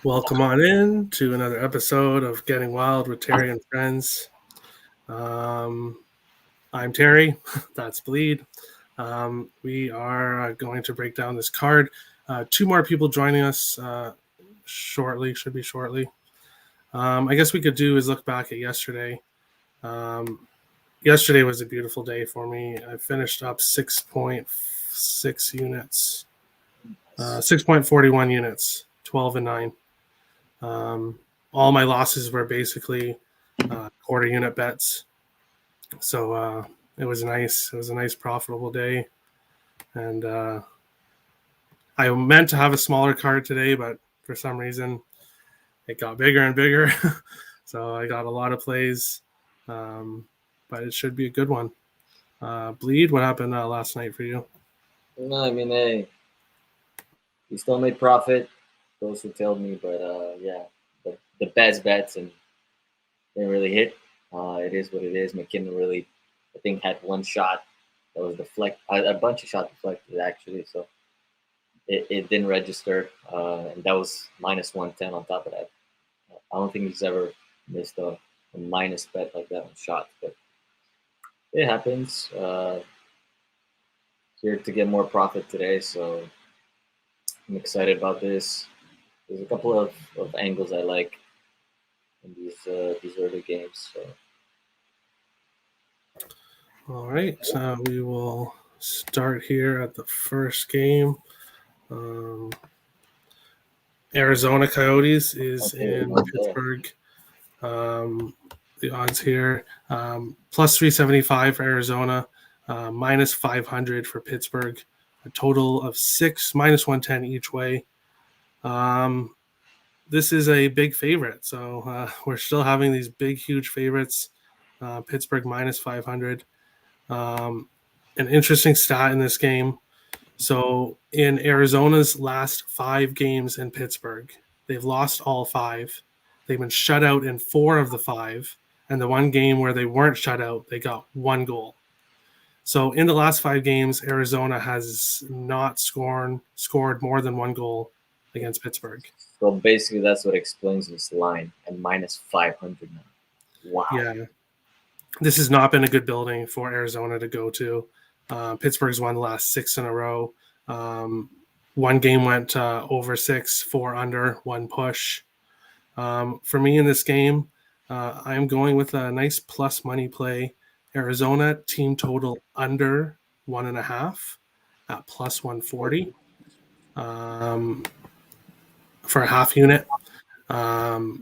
Welcome on in to another episode of Getting Wild with Terry and Friends. I'm Terry. That's Bleed. We are going to break down this card. Two more people joining us shortly. Should be shortly. I guess we could do is look back at yesterday. Yesterday was a beautiful day for me. I finished up 6.6 units, 6.41 units, 12 and 9. All my losses were basically quarter unit bets. So it was nice. It was a nice profitable day. And I meant to have a smaller card today, but for some reason it got bigger and bigger. So I got a lot of plays. But it should be a good one. Bleed, what happened last night for you? No, I mean, hey, we still made profit. Those who told me, but yeah, the best bets and didn't really hit. It is what it is. McKinnon really, I think, had one shot that was deflect. A bunch of shots deflected actually, so it didn't register, and that was minus 110 on top of that. I don't think he's ever missed a minus bet like that on shots, but it happens. Here to get more profit today, so I'm excited about this. There's a couple of angles I like in these early games. So. All right, we will start here at the first game. Arizona Coyotes is in Pittsburgh. The odds here, plus 375 for Arizona, minus 500 for Pittsburgh. A total of 6, minus 110 each way. This is a big favorite, so we're still having these big, huge favorites. Pittsburgh minus 500. An interesting stat in this game. So in Arizona's last 5 games in Pittsburgh, they've lost all 5. They've been shut out in 4 of the 5. And the one game where they weren't shut out, they got 1 goal. So in the last 5 games, Arizona has not scored more than 1 goal against Pittsburgh. So basically that's what explains this line at minus 500 now. Wow. Yeah. This has not been a good building for Arizona to go to. Pittsburgh's won the last 6 in a row. One game went over 6, 4 under, 1 push. For me in this game, I'm going with a nice plus money play. Arizona team total under 1.5 at plus 140 for a half unit. I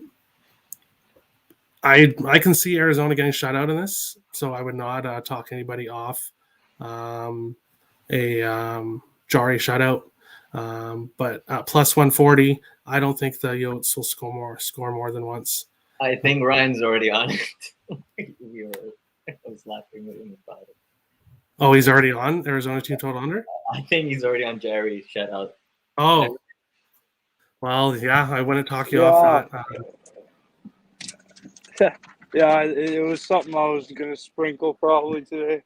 can see Arizona getting shut out in this, so I would not talk anybody off a Jari shutout. But at plus 140, I don't think the Yotes will score more than once. I think Ryan's already on it. I was laughing with him about it. Oh, he's already on Arizona team total under? I think he's already on Jari shutout. Oh. Well, yeah, I wouldn't talk you off that. Yeah, it was something I was going to sprinkle probably today.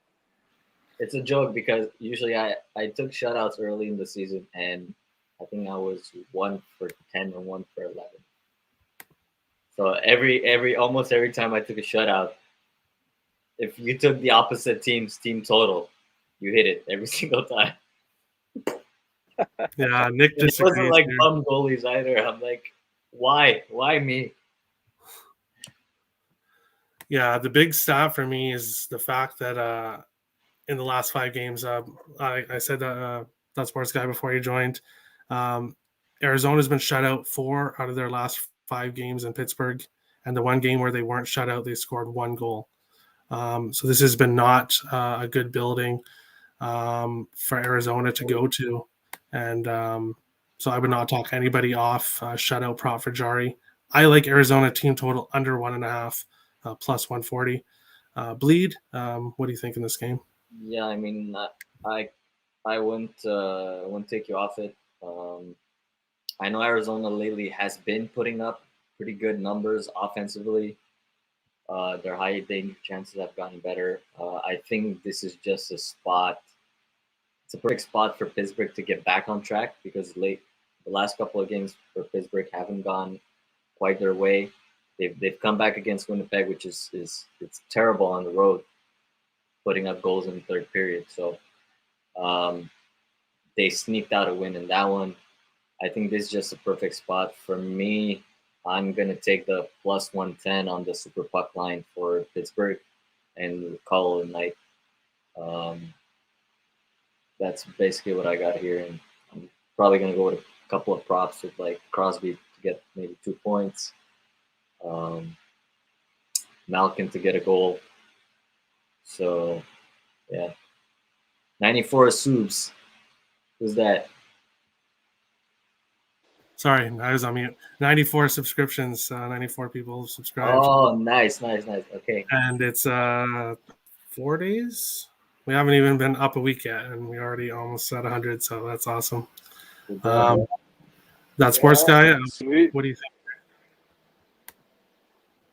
It's a joke because usually I took shutouts early in the season, and I think I was 1 for 10 or 1 for 11. So almost every time I took a shutout, if you took the opposite team's team total, you hit it every single time. Yeah, Nick it wasn't like bum goalies either. I'm like, why me? Yeah, the big stat for me is the fact that in the last 5 games, I said that Sports Guy before you joined, Arizona's been shut out 4 out of their last 5 games in Pittsburgh, and the one game where they weren't shut out, they scored 1 goal. So this has been not a good building for Arizona to go to, and so I would not talk anybody off shutout prop for Jari. I like Arizona team total under 1.5. Plus 140. Bleed, what do you think in this game? Yeah, I mean, I wouldn't take you off it. I know Arizona lately has been putting up pretty good numbers offensively. Their high danger chances have gotten better. I think this is just a spot. It's a perfect spot for Pittsburgh to get back on track because the the last couple of games for Pittsburgh haven't gone quite their way. They've come back against Winnipeg, which is it's terrible on the road, putting up goals in the third period. So they sneaked out a win in that one. I think this is just a perfect spot for me. I'm gonna take the plus 110 on the super puck line for Pittsburgh and call it a night. That's basically what I got here, and I'm probably gonna go with a couple of props with like Crosby to get maybe 2 points, Malkin to get a goal. So yeah, 94 subs. Who's that? Sorry, I was on mute. 94 subscriptions, 94 people subscribed. Oh, nice. Okay. And it's 4 days. We haven't even been up a week yet, and we already almost at 100. So that's awesome. That sports guy. Sweet. What do you think?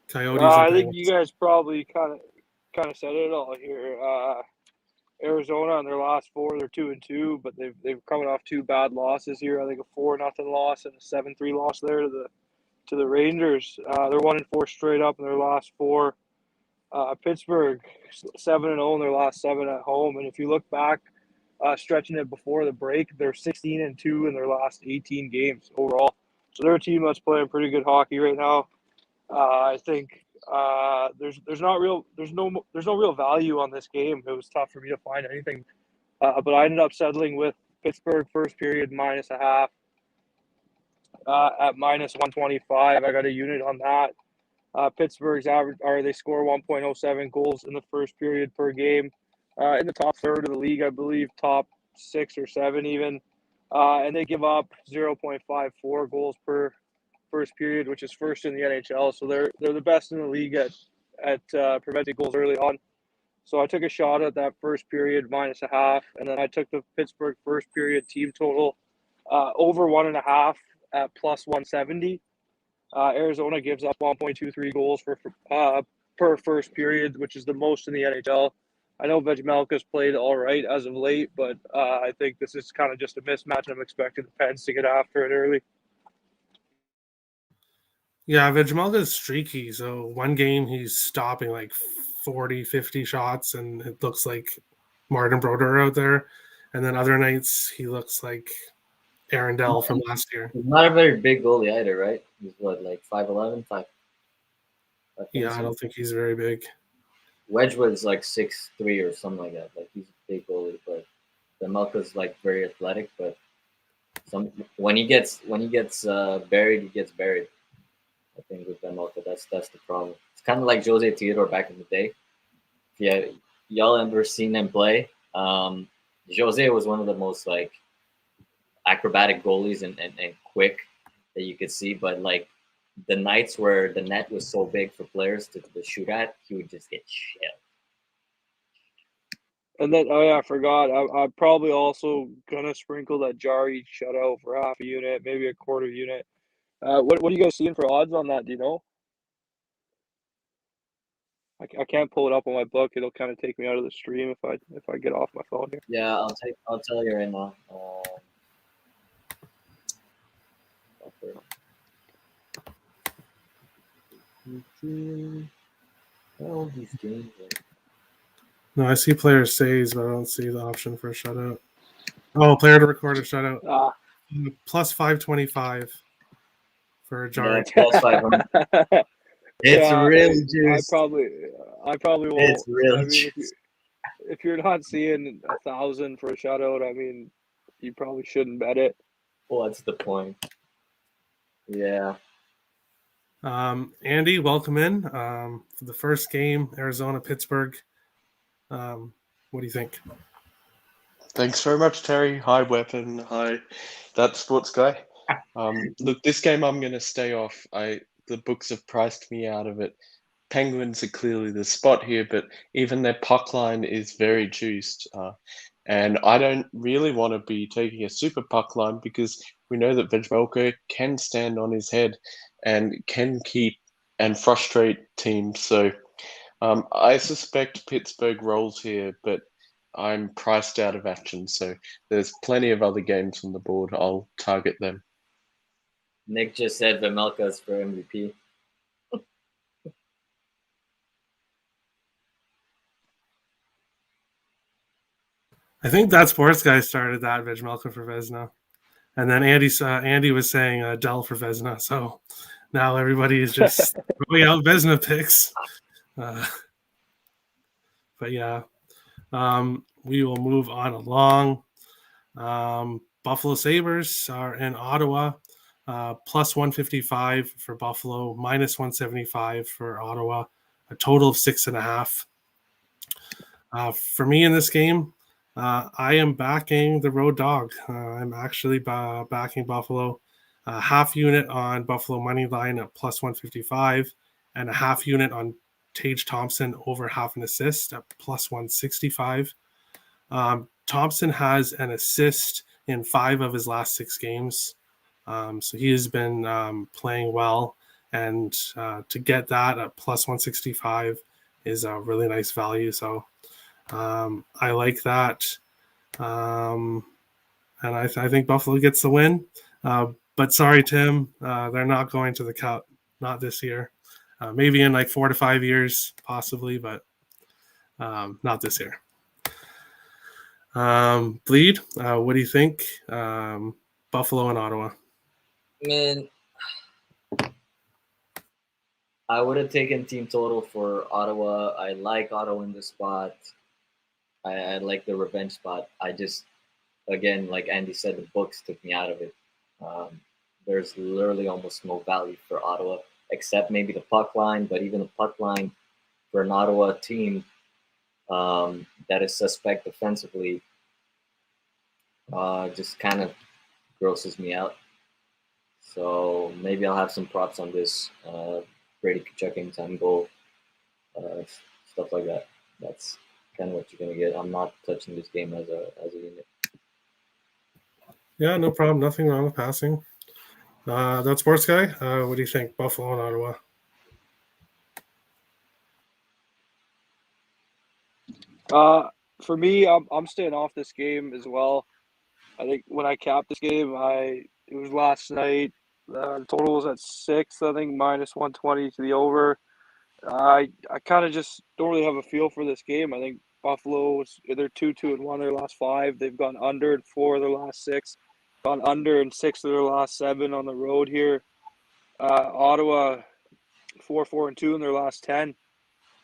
Coyotes. I think you guys probably kind of said it all here. Arizona on their last 4, they're 2-2, but they've coming off 2 bad losses here. I think a 4-0 loss and a 7-3 loss there to the Rangers. They're 1-4 straight up in their last 4. Pittsburgh 7-0 in their last 7 at home, and if you look back, stretching it before the break, they're 16-2 in their last 18 games overall. So they're a team that's playing pretty good hockey right now. I think there's no real value on this game. It was tough for me to find anything, but I ended up settling with Pittsburgh first period -0.5 at -125. I got a unit on that. Pittsburgh's average, or they score 1.07 goals in the first period per game, in the top third of the league, I believe, top 6 or 7 even, and they give up 0.54 goals per first period, which is first in the NHL. So they're the best in the league at preventing goals early on. So I took a shot at that first period -0.5, and then I took the Pittsburgh first period team total over 1.5 at +170. Arizona gives up 1.23 goals per first period, which is the most in the NHL. I know Vejmelka's played all right as of late, but I think this is kind of just a mismatch, and I'm expecting the Pens to get after it early. Yeah, Vejmelka is streaky. So one game he's stopping like 40, 50 shots, and it looks like Martin Brodeur out there. And then other nights he looks like Aaron Dell from last year. He's not a very big goalie either, right? He's what, like 5'11", 5? I don't think he's very big. Wedgwood's like 6'3" or something like that. Like he's a big goalie, but Vejmelka's like very athletic. But when he gets buried, he gets buried. I think with Vejmelka, that's the problem. It's kind of like Jose Theodore back in the day. Yeah, y'all ever seen him play? Jose was one of the most like acrobatic goalies and quick that you could see, but like the nights where the net was so big for players to shoot at, he would just get shelled. And then, I forgot. I'm probably also gonna sprinkle that Jari shutout for half a unit, maybe a quarter unit. What are you guys seeing for odds on that? Do you know? I can't pull it up on my book. It'll kind of take me out of the stream if I get off my phone here. Yeah, I'll tell you right now. All these games. No, I see player saves, but I don't see the option for a shutout. Oh, player to record a shutout. Plus 525 for Jari. Yeah, plus 500. It's really juice. I probably won't. It's really juice. If you're not seeing 1,000 for a shutout, I mean, you probably shouldn't bet it. What's the point? Yeah. Andy, welcome in for the first game, Arizona Pittsburgh. What do you think? Thanks very much, Terry. Hi, Weapon. Hi, that sports guy. Look, this game I'm going to stay off. The books have priced me out of it. Penguins are clearly the spot here, but even their puck line is very juiced. And I don't really want to be taking a super puck line because we know that Vejmelka can stand on his head and can keep and frustrate teams. So I suspect Pittsburgh rolls here, but I'm priced out of action. So there's plenty of other games on the board. I'll target them. Nick just said Vemelka's for MVP. I think that sports guy started that Vejmelka for Vezina, and then Andy was saying Dell for Vezina. So now everybody is just throwing out Vezina picks. But yeah, we will move on along. Buffalo Sabres are in Ottawa, plus 155 for Buffalo, minus 175 for Ottawa, a total of 6.5. For me in this game, I am backing the road dog. I'm actually backing Buffalo, half unit on Buffalo money line at plus 155, and a half unit on Tage Thompson over half an assist at plus 165. Thompson has an assist in 5 of his last 6 games. So he has been playing well. And to get that at plus 165 is a really nice value. So I like that. And I think Buffalo gets the win. But sorry, Tim, they're not going to the Cup. Not this year. Maybe in like 4 to 5 years, possibly, but not this year. Bleed, what do you think? Buffalo and Ottawa. Man, I would have taken team total for Ottawa. I like Ottawa in this spot. I like the revenge spot. I just, again, like Andy said, the books took me out of it. There's literally almost no value for Ottawa, except maybe the puck line. But even the puck line for an Ottawa team that is suspect defensively just kind of grosses me out. So maybe I'll have some props on this. Brady Tkachuk anytime goal, stuff like that. That's kind of what you're gonna get. I'm not touching this game as a unit. Yeah, no problem. Nothing wrong with passing. That sports guy. What do you think? Buffalo and Ottawa. For me, I'm staying off this game as well. I think when I capped this game, it was last night. The total was at 6, I think, minus 120 to the over. I kind of just don't really have a feel for this game. I think Buffalo's they're 2-2-1 their last 5. They've gone under in 4 of their last 6, gone under in 6 of their last 7 on the road here. Ottawa 4-4-2 in their last 10.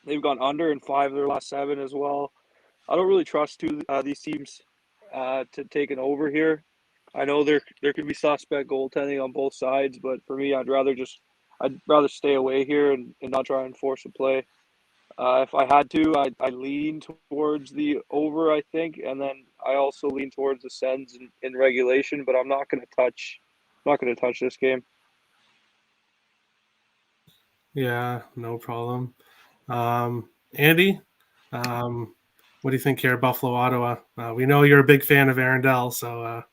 They've gone under in 5 of their last 7 as well. I don't really trust these teams to take an over here. I know there could be suspect goaltending on both sides, but for me, I'd rather stay away here and not try and force a play. If I had to, I lean towards the over, I think, and then I also lean towards the Sens in regulation. But I'm not going to touch this game. Yeah, no problem. Andy, what do you think here, Buffalo, Ottawa? We know you're a big fan of Arundel, so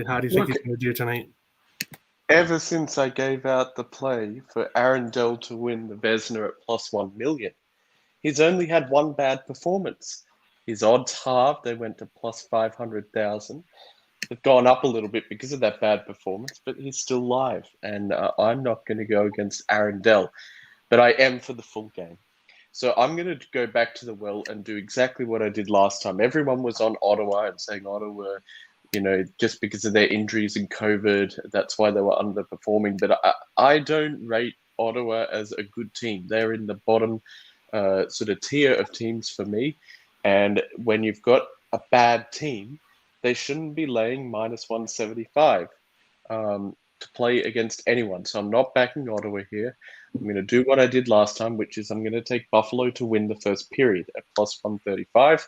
how do you think he's going to do tonight? Ever since I gave out the play for Arundel to win the Vezina at plus 1 million, he's only had one bad performance. His odds halved. They went to plus 500,000. They've gone up a little bit because of that bad performance, but he's still live. And I'm not going to go against Arundel, but I am for the full game. So I'm going to go back to the well and do exactly what I did last time. Everyone was on Ottawa and saying Ottawa, just because of their injuries and COVID, that's why they were underperforming. But I don't rate Ottawa as a good team. They're in the bottom sort of tier of teams for me. And when you've got a bad team, they shouldn't be laying minus 175 to play against anyone. So I'm not backing Ottawa here. I'm going to do what I did last time, which is I'm going to take Buffalo to win the first period at plus 135.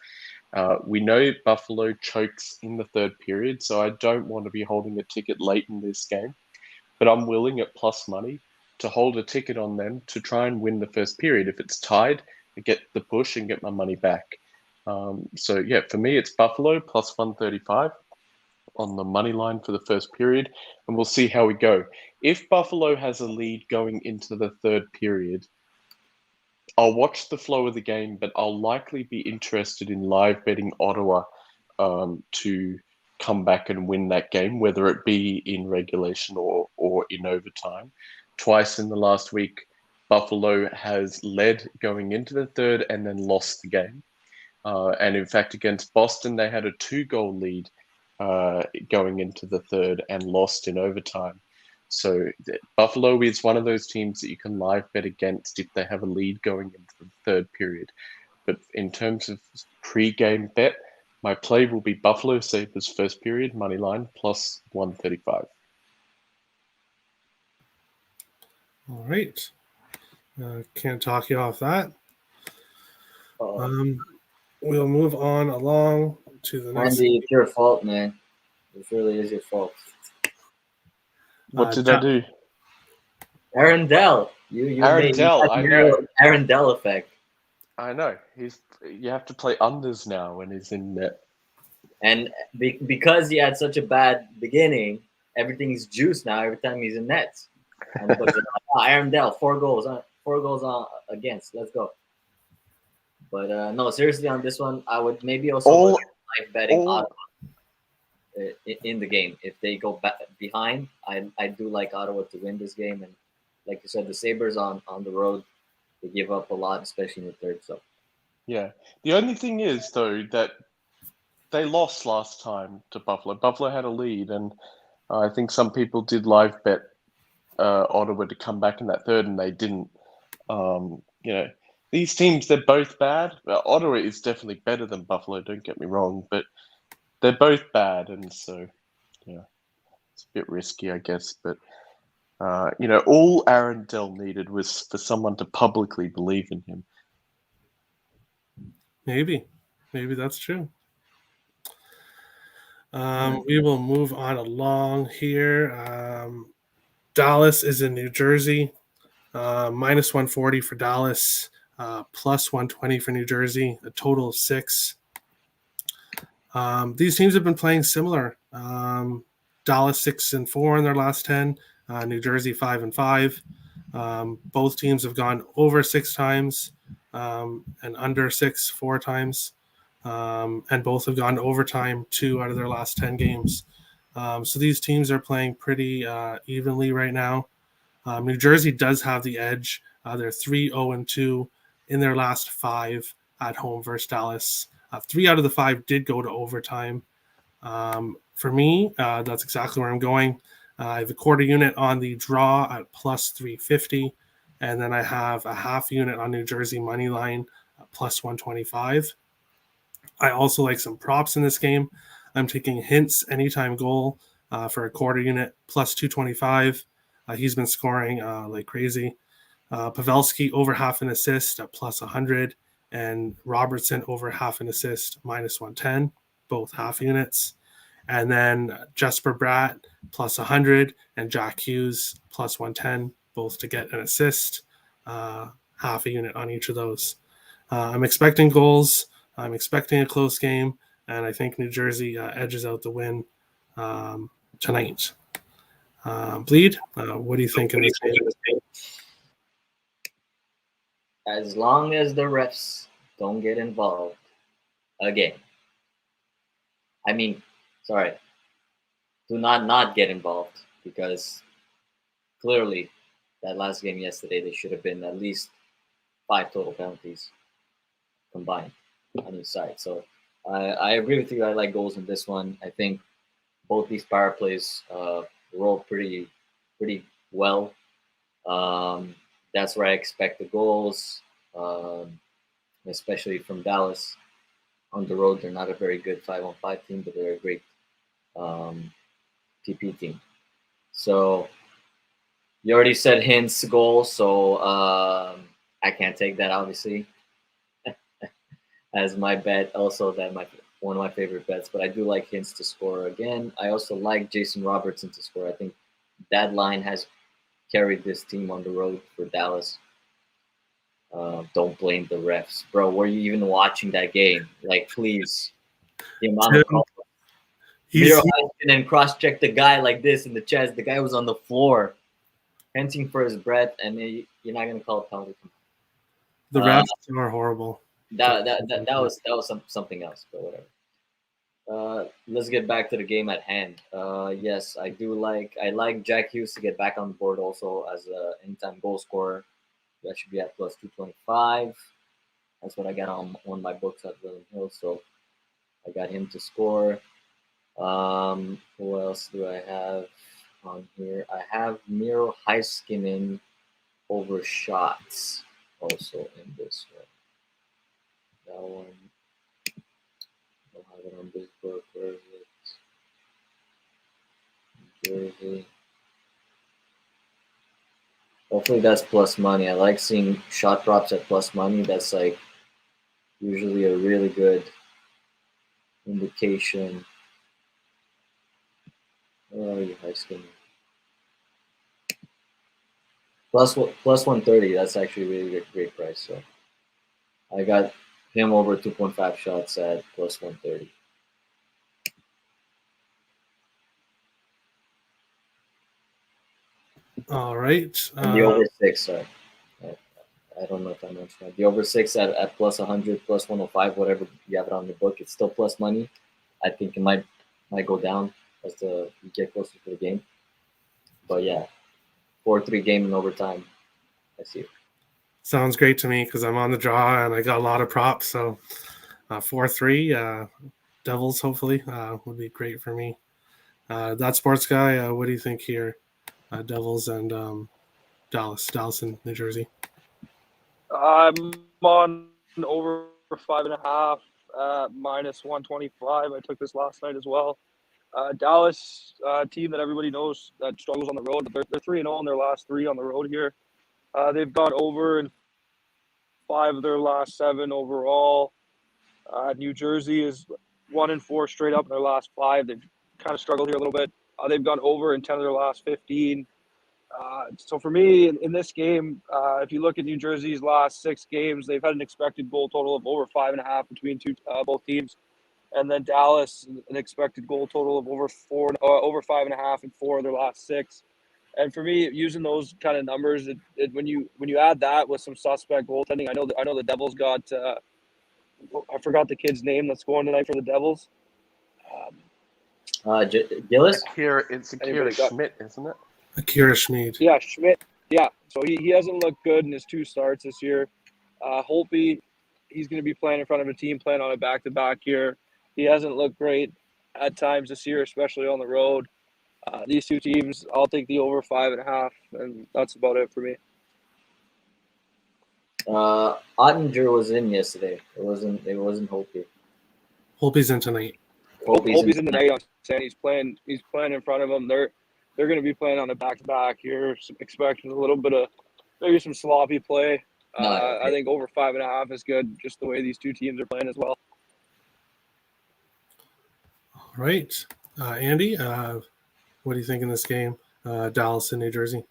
We know Buffalo chokes in the third period, so I don't want to be holding a ticket late in this game. But I'm willing at plus money to hold a ticket on them to try and win the first period. If it's tied, I get the push and get my money back. So yeah, for me, it's Buffalo plus 135 on the money line for the first period, and we'll see how we go. If Buffalo has a lead going into the third period, I'll watch the flow of the game, but I'll likely be interested in live betting Ottawa to come back and win that game, whether it be in regulation or in overtime. Twice in the last week, Buffalo has led going into the third and then lost the game. And in fact, against Boston, they had a 2-goal lead going into the third and lost in overtime. So Buffalo is one of those teams that you can live bet against if they have a lead going into the third period. But in terms of pre-game bet, my play will be Buffalo Sabres first period money line plus 135. All right. Can't talk you off that. We'll move on along to the next. Andy, it's your fault, man. It really is your fault. What did I do? Aaron Dell. You Aaron made Dell, I know. Aaron Dell effect. I know. You have to play unders now when he's in net. And because he had such a bad beginning, everything's juice now every time he's in nets. And Aaron Dell, 4 goals on against. Let's go. But no, seriously, on this one, I would maybe also live betting Ottawa in the game. If they go back behind, I do like Ottawa to win this game. And like you said, the Sabres on the road, they give up a lot, especially in the third. So yeah, the only thing is though that they lost last time to Buffalo. Buffalo had a lead, and I think some people did live bet Ottawa to come back in that third, and they didn't. These teams, they're both bad. Ottawa is definitely better than Buffalo, don't get me wrong, but they're both bad, and so, it's a bit risky, I guess. But, all Aaron Dell needed was for someone to publicly believe in him. Maybe that's true. We will move on along here. Dallas is in New Jersey. Minus 140 for Dallas. Plus 120 for New Jersey, a total of 6. These teams have been playing similar. Dallas 6-4 in their last 10. New Jersey 5-5. Both teams have gone over 6 times and under 6 4 times. And both have gone to overtime 2 out of their last 10 games. So these teams are playing pretty evenly right now. New Jersey does have the edge. They're 3-0-2 in their last 5 at home versus Dallas. 3 out of the 5 did go to overtime. For me, that's exactly where I'm going. I have a quarter unit on the draw at plus 350, and then I have a half unit on New Jersey money line at plus 125. I also like some props in this game. I'm taking Hintz anytime goal for a quarter unit plus 225. He's been scoring like crazy. Pavelski over half an assist at plus 100, and Robertson over half an assist minus 110, both half units. And then Jesper Bratt plus 100 and Jack Hughes plus 110, both to get an assist, half a unit on each of those. I'm expecting goals. I'm expecting a close game, and I think New Jersey edges out the win tonight. Bleed, what do you think in this game? as long as the refs don't get involved again. I mean, sorry, do not get involved, because clearly that last game yesterday, there should have been at least 5 total penalties combined on each side. So I agree with you. I like goals in this one. I think both these power plays roll pretty well. That's where I expect the goals, especially from Dallas. On the road, they're not a very good 5-on-5 team, but they're a great TP team. So you already said Hintz goal, so I can't take that, obviously, as my bet. Also, one of my favorite bets, but I do like Hintz to score again. I also like Jason Robertson to score. I think that line has carried this team on the road for Dallas. Don't blame the refs, bro. Were you even watching that game? Like, please. The amount of calls. Miro and then cross-check the guy like this in the chest. The guy was on the floor, panting for his breath, and you're not gonna call a penalty. The refs are horrible. That was something else, but whatever. Let's get back to the game at hand. Yes, I like Jack Hughes to get back on the board also as a anytime goal scorer. That should be at plus 225. That's what I got on my books at William Hill. So I got him to score. Who else do I have on here? I have Miro Heiskanen over shots also in this one. That one, I don't have it on this book. Where is it? Jersey. Hopefully that's plus money. I like seeing shot props at plus money. That's like usually a really good indication. Where are you, Heiskanen? Plus 130. That's actually a really great price. So I got him over 2.5 shots at plus 130. All right. And the over six, sorry. I don't know if I mentioned that. The over six at plus 100, plus 105, whatever you have it on the book, it's still plus money. I think it might go down as you get closer to the game. But yeah, 4-3 game in overtime. I see it. Sounds great to me because I'm on the draw and I got a lot of props. So 4-3 Devils hopefully would be great for me. That sports guy, what do you think here? Devils and Dallas in New Jersey. I'm on over 5.5, minus 125. I took this last night as well. Dallas, team that everybody knows that struggles on the road. They're 3-0 in their last 3 on the road here. They've gone over in 5 of their last 7 overall. New Jersey is 1-4 straight up in their last 5. They've kind of struggled here a little bit. They've gone over in 10 of their last 15. So for me, in this game, if you look at New Jersey's last 6 games, they've had an expected goal total of over 5.5 between both teams, and then Dallas an expected goal total of over 5.5 in 4 of their last 6. And for me, using those kind of numbers, when you add that with some suspect goaltending, I know the Devils got I forgot the kid's name that's going tonight for the Devils. Gillis? It's Akira Schmidt, isn't it? Akira Schmid. Yeah, Schmidt. Yeah, so he hasn't looked good in his 2 starts this year. Holtby, he's going to be playing in front of a team playing on a back-to-back here. He hasn't looked great at times this year, especially on the road. These 2 teams, I'll take the over 5.5, and that's about it for me. Ottinger was in yesterday. It wasn't Holtby. Holtby's in tonight. Holtby's in the night. I'm saying he's playing in front of them. They're going to be playing on a back-to-back here, expecting a little bit of maybe some sloppy play. I think over 5.5 is good, just the way these 2 teams are playing as well. All right. Andy, what do you think in this game? Dallas and New Jersey.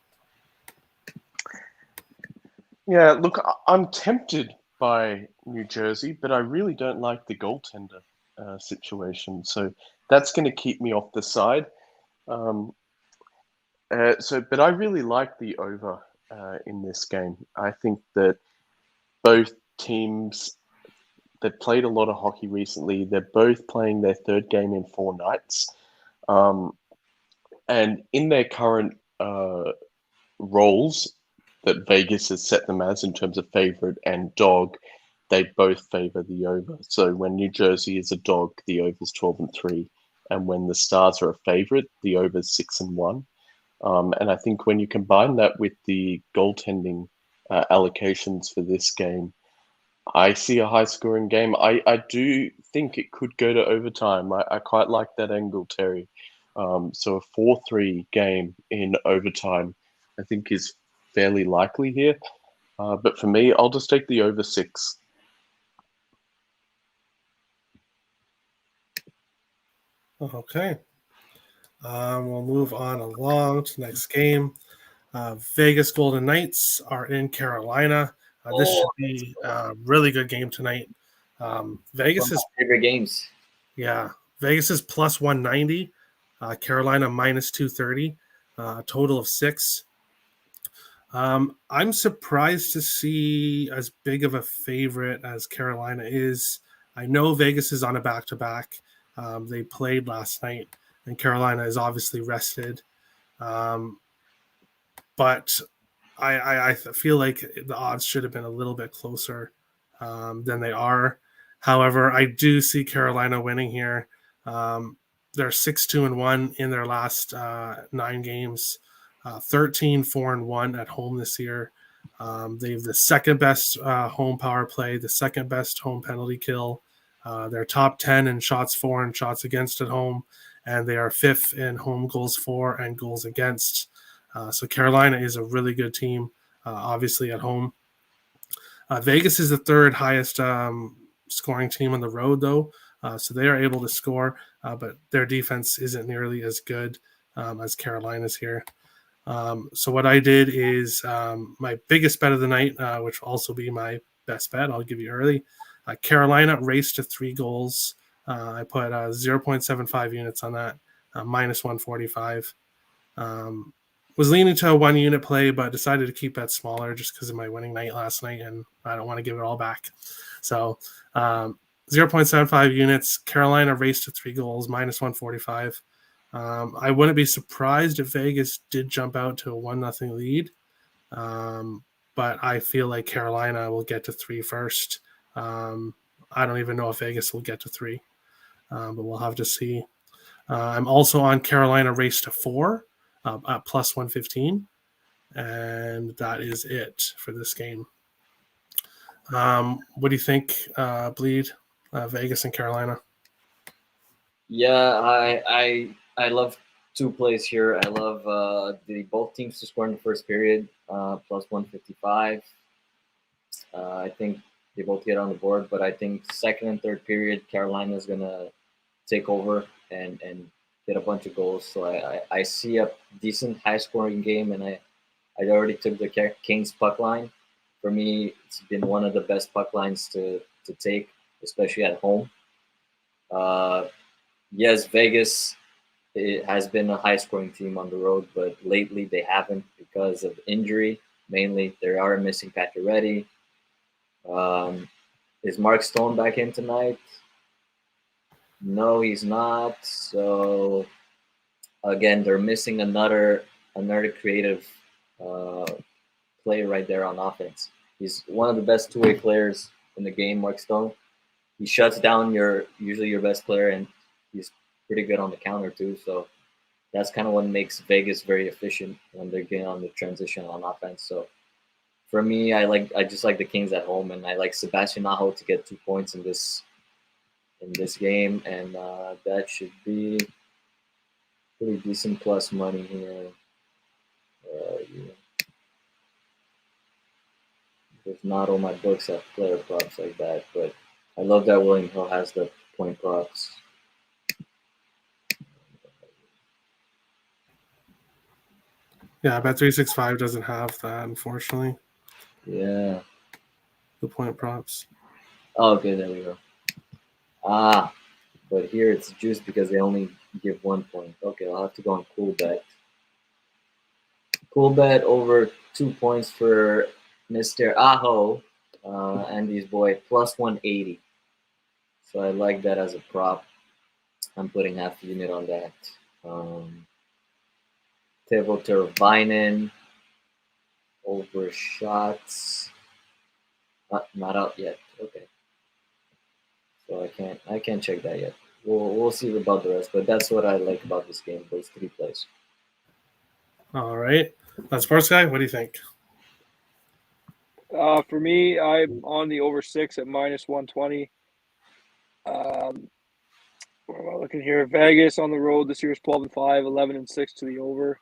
Yeah, look, I'm tempted by New Jersey, but I really don't like the goaltender situation. So that's going to keep me off the side. But I really like the over in this game. I think that both teams, they've played a lot of hockey recently. They're both playing their 3rd game in 4 nights. And in their current roles that Vegas has set them as in terms of favorite and dog, they both favor the over. So when New Jersey is a dog, the over is 12-3. And when the Stars are a favorite, the over is 6-1. And I think when you combine that with the goaltending allocations for this game, I see a high-scoring game. I do think it could go to overtime. I quite like that angle, Terry. So a 4-3 game in overtime, I think, is fairly likely here. But for me, I'll just take the over 6. Okay. We'll move on along to the next game. Vegas Golden Knights are in Carolina. This should be a really good game tonight. Vegas is favorite games. Yeah, Vegas is plus 190. Carolina minus 230. Total of 6. I'm surprised to see as big of a favorite as Carolina is. I know Vegas is on a back-to-back. They played last night, and Carolina is obviously rested. But I feel like the odds should have been a little bit closer than they are. However, I do see Carolina winning here. They're 6-2-1 in their last 9 games, 13-4-1 at home this year. They have the second best home power play, the second best home penalty kill. They're top 10 in shots for and shots against at home, and they are 5th in home goals for and goals against. So Carolina is a really good team, obviously at home. Vegas is the 3rd highest scoring team on the road, though. So they are able to score, but their defense isn't nearly as good as Carolina's here. So what I did is my biggest bet of the night, which will also be my best bet, I'll give you early. Carolina raced to 3 goals. I put 0.75 units on that, minus 145. Was leaning to a 1 unit play, but decided to keep that smaller just because of my winning night last night, and I don't want to give it all back. So 0.75 units. Carolina raced to 3 goals, minus 145. I wouldn't be surprised if Vegas did jump out to a 1-0 lead, but I feel like Carolina will get to 3 first. I don't even know if Vegas will get to 3, but we'll have to see. I'm also on Carolina race to 4 at plus 115, and that is it for this game. What do you think, Bleed, Vegas and Carolina? Yeah, I love 2 plays here. I love the both teams to score in the first period, plus 155. I think they both get on the board, but I think second and third period, Carolina is gonna take over and get a bunch of goals. So I see a decent high scoring game, and I already took the Kings puck line. For me, it's been one of the best puck lines to take, especially at home. Yes, Vegas, it has been a high scoring team on the road, but lately they haven't because of injury. Mainly, they are missing Pacioretty. Is Mark Stone back in tonight? No, he's not. So again, they're missing another creative player right there on offense. He's one of the best 2-way players in the game, Mark Stone. He shuts down usually your best player, and he's pretty good on the counter too. So that's kind of what makes Vegas very efficient when they're getting on the transition on offense. So for me, I just like the Kings at home, and I like Sebastian Aho to get 2 points in this game, and that should be pretty decent plus money here. Yeah. There's not all my books have player props like that, but I love that William Hill has the point props. Yeah, Bet365 doesn't have that, unfortunately. Yeah. The point props. Oh, okay, there we go. But here it's juiced because they only give 1 point. Okay, I'll have to go on Cool Bet. Cool Bet over 2 points for Mr. Aho, Andy's boy, plus 180. So I like that as a prop. I'm putting half a unit on that. Teuvo Teravainen over shots. Not out yet. Okay. So I can't check that yet. We'll see about the rest, but that's what I like about this game. Those 3 plays. All right, Sports Guy, what do you think? For me, I'm on the over 6 at minus 120. What am I looking here? Vegas on the road this year is 12-5, 11-6 to the over.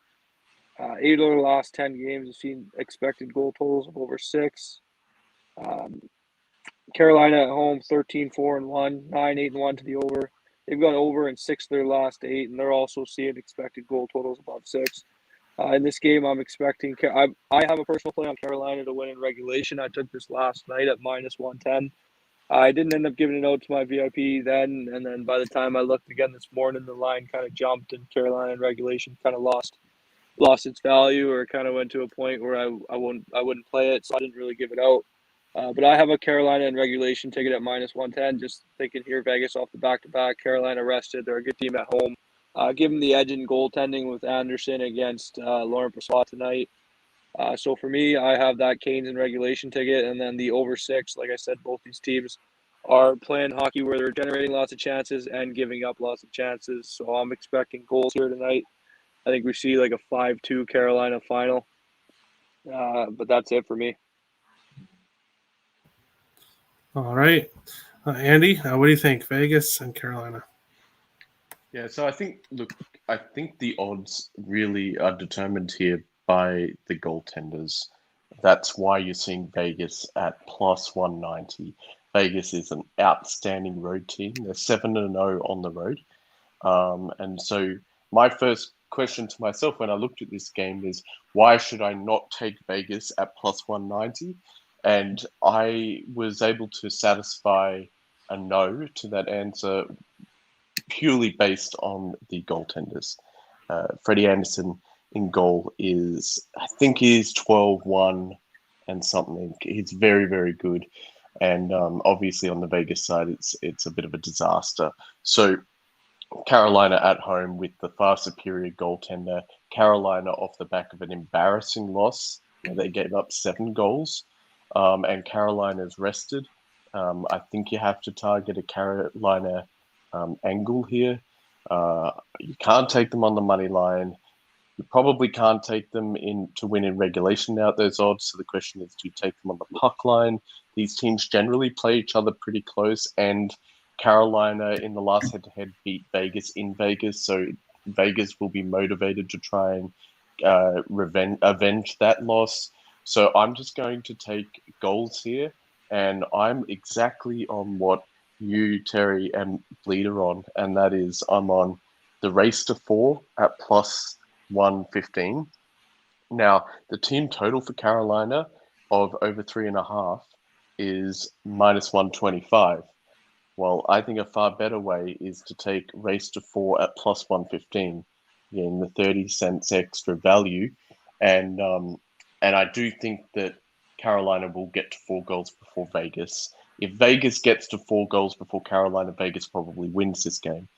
8 of their last 10 games have seen expected goal totals of over 6. Carolina at home, 13-4-1, 9-8-1 to the over. They've gone over in 6 of their last 8, and they're also seeing expected goal totals above 6. In this game, I'm expecting I have a personal play on Carolina to win in regulation. I took this last night at minus 110. I didn't end up giving it out to my VIP then, and then by the time I looked again this morning, the line kind of jumped, and Carolina in regulation kind of lost its value, or kind of went to a point where I wouldn't play it, so I didn't really give it out. But I have a Carolina in regulation ticket at -110. Just thinking here, Vegas off the back-to-back. Carolina rested. They're a good team at home. Give them the edge in goaltending with Anderson against Laurent Brossoit tonight. So for me, I have that Canes in regulation ticket, and then the over 6. Like I said, both these teams are playing hockey where they're generating lots of chances and giving up lots of chances. So I'm expecting goals here tonight. I think we see like a 5-2 Carolina final. But that's it for me. All right. Andy, what do you think? Vegas and Carolina. Yeah, so I think the odds really are determined here by the goaltenders. That's why you're seeing Vegas at +190. Vegas is an outstanding road team. They're 7-0 on the road. And so my first question to myself when I looked at this game is, why should I not take Vegas at +190? And I was able to satisfy a no to that answer purely based on the goaltenders. Freddie Anderson in goal I think he's 12-1 and something. He's very, very good. And obviously on the Vegas side, it's a bit of a disaster. So Carolina at home with the far superior goaltender. Carolina off the back of an embarrassing loss where they gave up 7 goals. And Carolina's rested. I think you have to target a Carolina angle here. You can't take them on the money line. You probably can't take them in to win in regulation now at those odds. So the question is, do you take them on the puck line? These teams generally play each other pretty close, and Carolina in the last head-to-head beat Vegas in Vegas, so Vegas will be motivated to try and avenge that loss. So I'm just going to take goals here, and I'm exactly on what you, Terry, and Bleeder on, and that is I'm on the race to 4 at +115. Now, the team total for Carolina of over 3.5 is -125. Well, I think a far better way is to take race to 4 at +115, getting the 30 cents extra value, and I do think that Carolina will get to 4 goals before Vegas. If Vegas gets to 4 goals before Carolina, Vegas probably wins this game.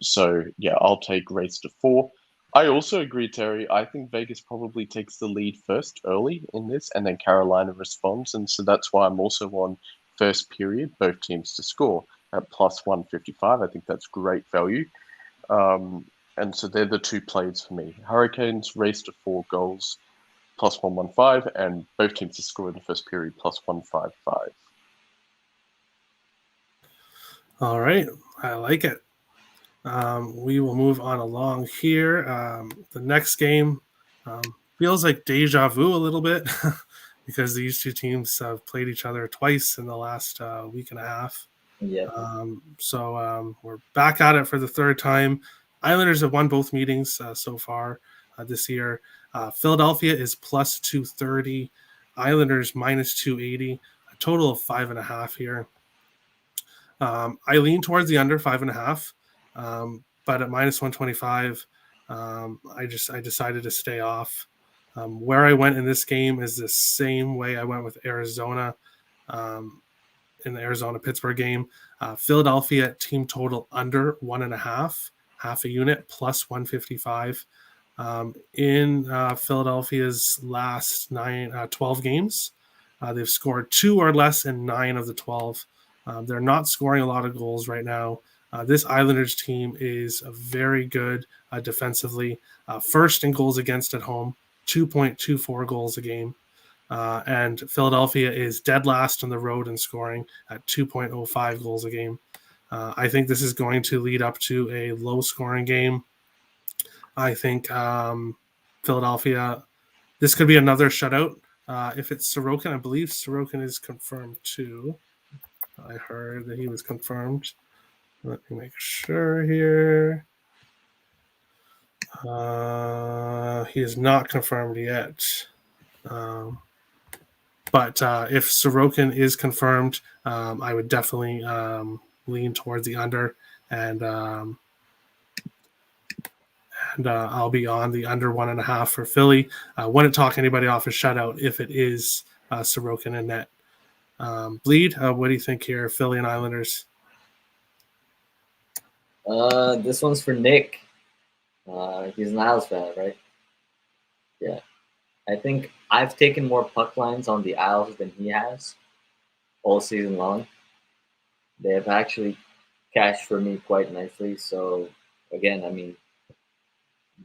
So yeah, I'll take race to 4. I also agree, Terry. I think Vegas probably takes the lead first early in this, and then Carolina responds, and so that's why I'm also on first period, both teams to score at +155. I think that's great value. And so they're the 2 plays for me. Hurricanes race to 4 goals, +115, and both teams to score in the first period, +155. All right. I like it. We will move on along here. The next game feels like deja vu a little bit because these 2 teams have played each other twice in the last week and a half. Yeah. So we're back at it for the 3rd time. Islanders have won both meetings so far this year. Philadelphia is +230. Islanders -280. A total of 5.5 here. I lean towards the under 5.5, but at -125, I decided to stay off. Where I went in this game is the same way I went with Arizona in the Arizona-Pittsburgh game. Philadelphia team total under 1.5, half a unit, +155. In Philadelphia's last 12 games, they've scored 2 or less in 9 of the 12. They're not scoring a lot of goals right now. This Islanders team is very good defensively. First in goals against at home, 2.24 goals a game. And Philadelphia is dead last on the road in scoring at 2.05 goals a game. I think this is going to lead up to a low-scoring game. I think Philadelphia, this could be another shutout. If it's Sorokin, I believe Sorokin is confirmed too. I heard that he was confirmed. Let me make sure here. He is not confirmed yet. But if Sorokin is confirmed, I would definitely lean towards the under, and I'll be on the under 1.5 for Philly. Wouldn't talk anybody off a shutout if it is Sorokin in net. Bleed, what do you think here, Philly and Islanders? This one's for Nick. He's an Isles fan, right? Yeah. I think I've taken more puck lines on the Isles than he has all season long. They have actually cashed for me quite nicely. So again, I mean,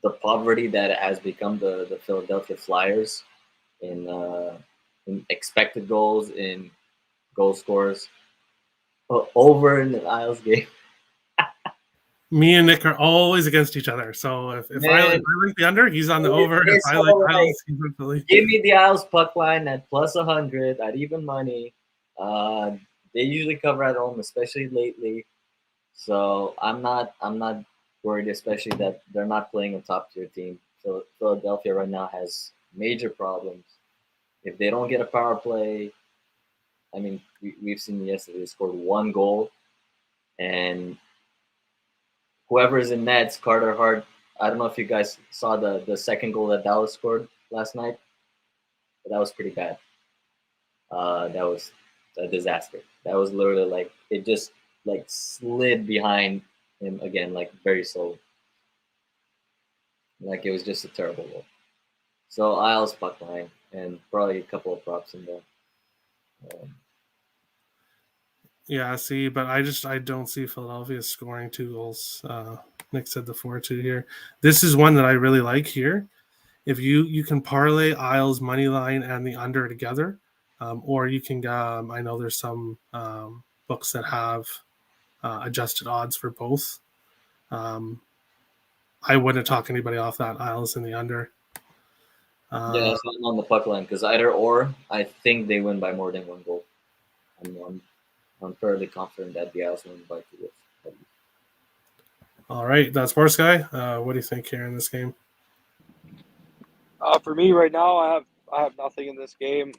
the poverty that has become the Philadelphia Flyers in expected goals, in goal scores, over in the Isles game. Me and Nick are always against each other. So if I like the under, he's on the over. If I like Isles, he's on Philly. Give me the Isles puck line at plus 100 at even money. They usually cover at home, especially lately. So I'm not worried, especially that they're not playing a top tier team. So Philadelphia right now has major problems. If they don't get a power play, I mean, we've seen yesterday they scored one goal, and whoever is in nets, Carter Hart. I don't know if you guys saw the second goal that Dallas scored last night, but that was pretty bad. That was a disaster. That was literally like it just like slid behind him again, like very slow. Like it was just a terrible goal. So Isles puck line and probably a couple of props in there. Yeah, see, but I don't see Philadelphia scoring 2 goals. Nick said the 4-2 here. This is one that I really like here. If you can parlay Isles money line and the under together, or you can. I know there's some books that have adjusted odds for both. I wouldn't talk anybody off that Isles in the under. Yeah, so I'm on the puck line because either or, I think they win by more than one goal. I'm fairly confident that the Isles win by 2 goals. All right, that's Sports Guy. What do you think here in this game? For me right now, I have nothing in this game.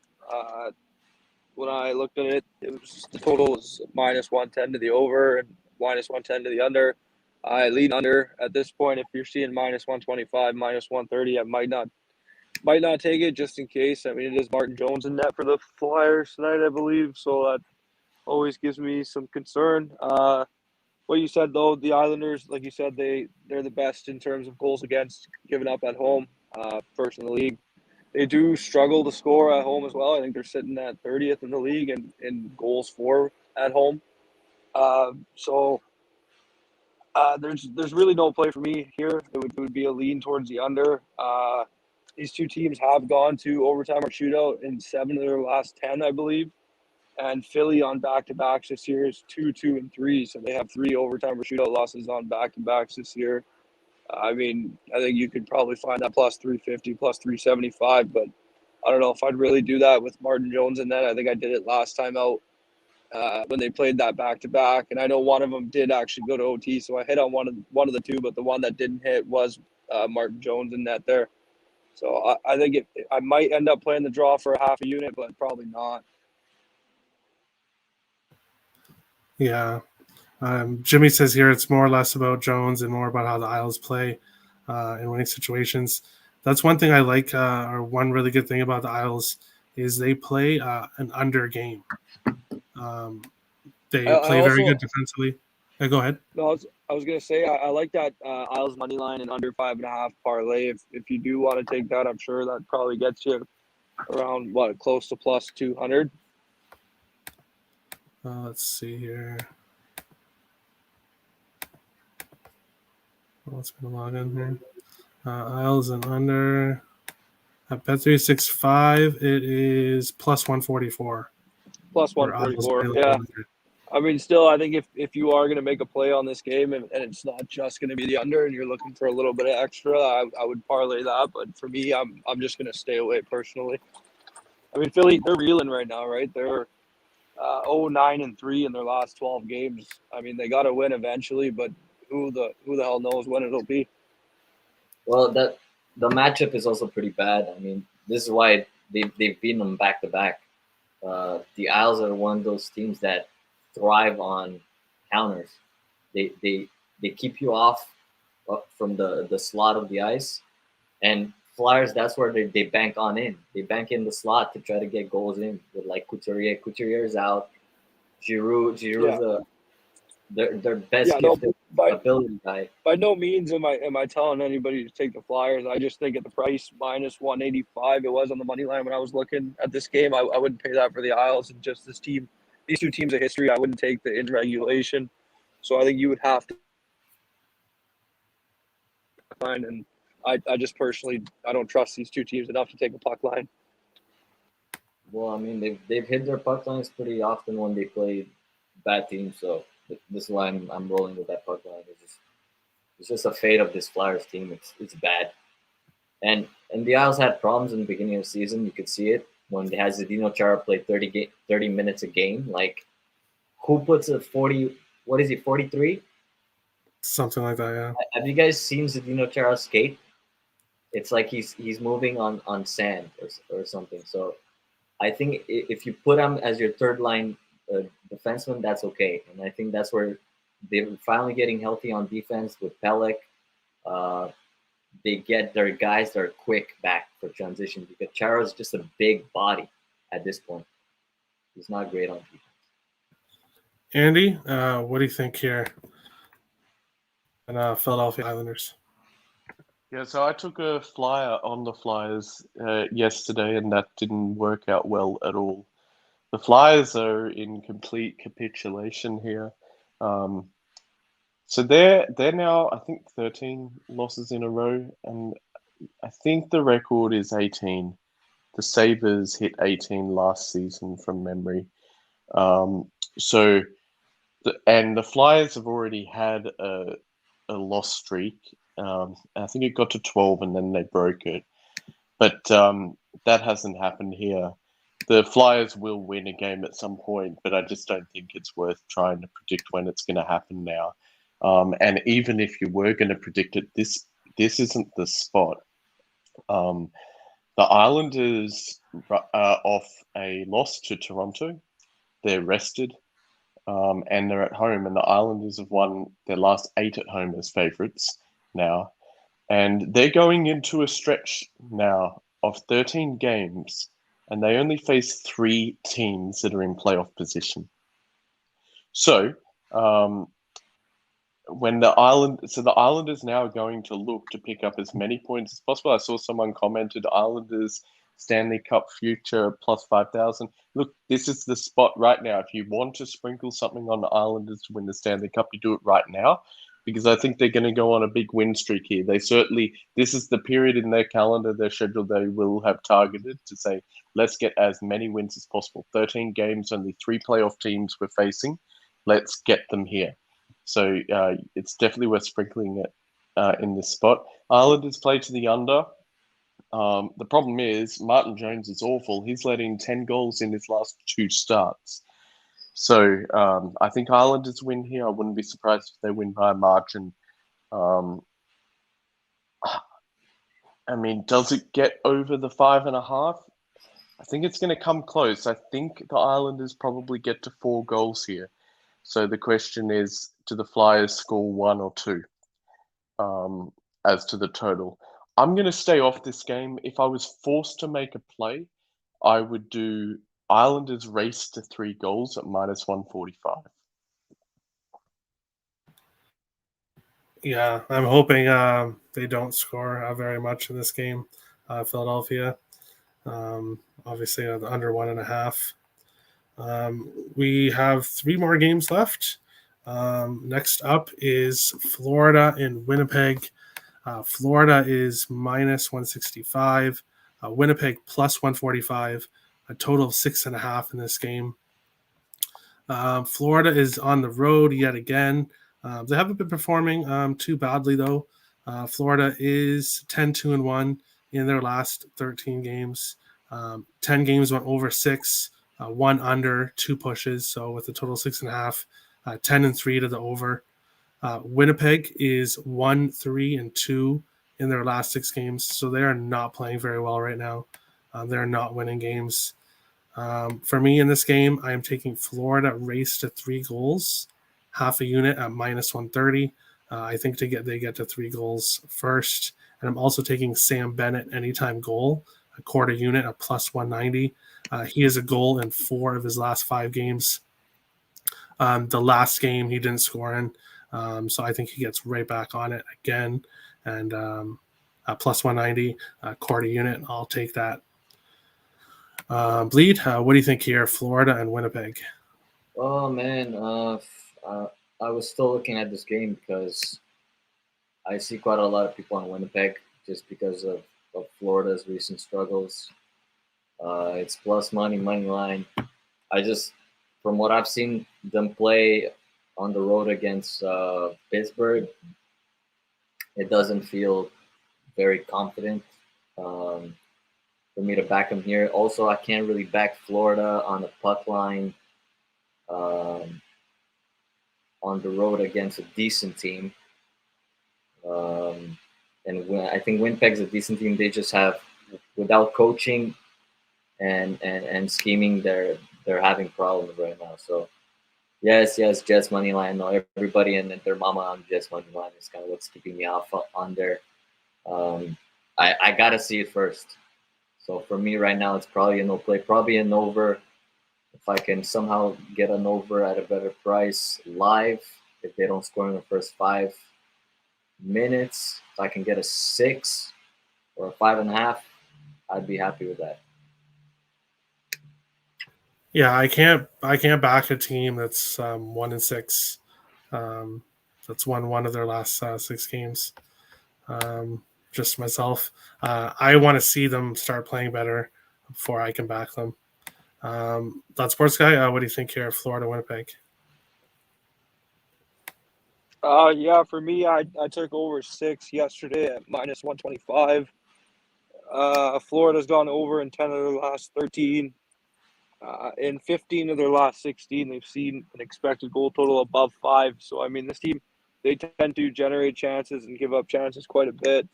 When I looked at it, it was the total was minus 110 to the over and minus 110 to the under. I lean under at this point. If you're seeing minus 125, minus 130, I might not take it just in case. I mean, it is Martin Jones in net for the Flyers tonight, I believe, so that always gives me some concern. What you said though, the Islanders, like you said, they're the best in terms of goals against given up at home, first in the league. They do struggle to score at home as well. I think they're sitting at 30th in the league in goals for at home. There's really no play for me here. It would be a lean towards the under. These two teams have gone to overtime or shootout in 7 of their last 10, I believe. And Philly on back-to-backs this year is 2, 2, and 3. So they have 3 overtime or shootout losses on back-to-backs this year. I mean, I think you could probably find that plus 350, plus 375. But I don't know if I'd really do that with Martin Jones in that. I think I did it last time out when they played that back-to-back. And I know one of them did actually go to OT. So I hit on one of the two. But the one that didn't hit was Martin Jones in net there. So I think I might end up playing the draw for a half a unit, but probably not. Yeah. Jimmy says here it's more or less about Jones and more about how the Isles play in winning situations. That's one thing I like, or one really good thing about the Isles is they play an under game. They play very good defensively. Go ahead. No, I was gonna say I like that Isles money line and under 5.5 parlay. If you do want to take that, I'm sure that probably gets you around close to plus 200. Let's see here. Let's go log in here. Isles and under. At Bet365, it is plus 144. Plus 144, yeah. I mean, still, I think if you are going to make a play on this game and it's not just going to be the under and you're looking for a little bit of extra, I would parlay that. But for me, I'm just going to stay away personally. I mean, Philly, they're reeling right now, right? They're 0-9-3 in their last 12 games. I mean, they got to win eventually, but who the hell knows when it'll be? Well, the matchup is also pretty bad. I mean, this is why they've beaten them back to back. The Isles are one of those teams that thrive on counters. They keep you off from the slot of the ice, and Flyers, that's where they bank on in. They bank in the slot to try to get goals in with like Couturier. Couturier's out. Giroux's Yeah, their best yeah. No, gifted by ability guy. by no means am I telling anybody to take the Flyers. I just think at the price -185, it was on the money line when I was looking at this game. I wouldn't pay that for the Isles and just this team. These two teams of history, I wouldn't take the in regulation. So I think you would have to line, and I just personally I don't trust these two teams enough to take a puck line. Well, I mean, they've hit their puck lines pretty often when they play bad teams. So this is why I'm rolling with that puck line. It's just a fate of this Flyers team. It's bad. And the Isles had problems in the beginning of the season. You could see it when they had Zdeno Chara play 30 minutes a game. Like, who puts a 40? What is he? 43? Something like that, yeah. Have you guys seen Zdeno Chara skate? It's like he's moving on sand or something. So I think if you put him as your third line defenseman, that's okay. And I think that's where they're finally getting healthy on defense with Pelech. They get their guys that are quick back for transition because Chara's just a big body at this point. He's not great on defense. Andy, what do you think here? And Philadelphia Islanders. Yeah, so I took a flyer on the Flyers yesterday, and that didn't work out well at all. The Flyers are in complete capitulation here. So they're now, I think, 13 losses in a row, and I think the record is 18. The Sabres hit 18 last season from memory. And the Flyers have already had a loss streak. I think it got to 12 and then they broke it. But that hasn't happened here. The Flyers will win a game at some point, but I just don't think it's worth trying to predict when it's going to happen now. And even if you were going to predict it, this isn't the spot. The Islanders are off a loss to Toronto. They're rested. And they're at home, and the Islanders have won their last 8 at home as favourites now. And they're going into a stretch now of 13 games, and they only face 3 teams that are in playoff position. So, the Islanders now are going to look to pick up as many points as possible. I saw someone commented Islanders Stanley Cup future plus 5,000. Look, this is the spot right now. If you want to sprinkle something on the Islanders to win the Stanley Cup, you do it right now, because I think they're going to go on a big win streak here. This is the period in their calendar, their schedule, they will have targeted to say, let's get as many wins as possible. 13 games, only 3 playoff teams we're facing. Let's get them here. So it's definitely worth sprinkling it in this spot. Islanders play to the under. The problem is Martin Jones is awful. He's let in 10 goals in his last 2 starts. So I think Islanders win here. I wouldn't be surprised if they win by a margin. I mean, does it get over the 5.5? I think it's going to come close. I think the Islanders probably get to 4 goals here. So the question is, do the Flyers score 1 or 2 as to the total? I'm going to stay off this game. If I was forced to make a play, I would do Islanders race to 3 goals at -145. Yeah, I'm hoping they don't score very much in this game, Philadelphia. Obviously, under 1.5. We have 3 more games left. Next up is Florida and Winnipeg. Florida is -165. Winnipeg +145. A total of 6.5 in this game. Florida is on the road yet again. They haven't been performing too badly, though. Florida is 10-2-1 in their last 13 games. 10 games went over 6, 1 under, 2 pushes. So with a total 6.5, 10-3 to the over. Winnipeg is 1-3-2 in their last 6 games. So they are not playing very well right now. They're not winning games. For me in this game, I am taking Florida race to 3 goals, half a unit at -130. I think they get to 3 goals first. And I'm also taking Sam Bennett anytime goal, a quarter unit, a plus 190. He has a goal in 4 of his last 5 games. The last game he didn't score in, so I think he gets right back on it again. And plus 190, quarter unit, I'll take that. Bleed, what do you think here, Florida and Winnipeg? Oh man, I was still looking at this game because I see quite a lot of people on Winnipeg just because of Florida's recent struggles. It's plus money line. From what I've seen them play on the road against Pittsburgh, it doesn't feel very confident for me to back them here. Also, I can't really back Florida on the puck line on the road against a decent team. And I think Winnipeg's a decent team. They just have, without coaching and scheming, they're having problems right now. So yes, Jets money line. No, everybody and their mama on Jets money line is kind of what's keeping me off on there. I gotta see it first. So for me right now, it's probably a no play, probably an over. If I can somehow get an over at a better price live, if they don't score in the first 5 minutes, if I can get a 6 or a 5.5, I'd be happy with that. Yeah, I can't back a team that's 1-6. That's won 1 of their last 6 games. Just myself. I want to see them start playing better before I can back them. That sports guy, what do you think here, Florida, Winnipeg? Yeah, for me, I took over 6 yesterday at minus 125. Florida's gone over in 10 of their last 13. In 15 of their last 16, they've seen an expected goal total above 5. So, I mean, this team, they tend to generate chances and give up chances quite a bit.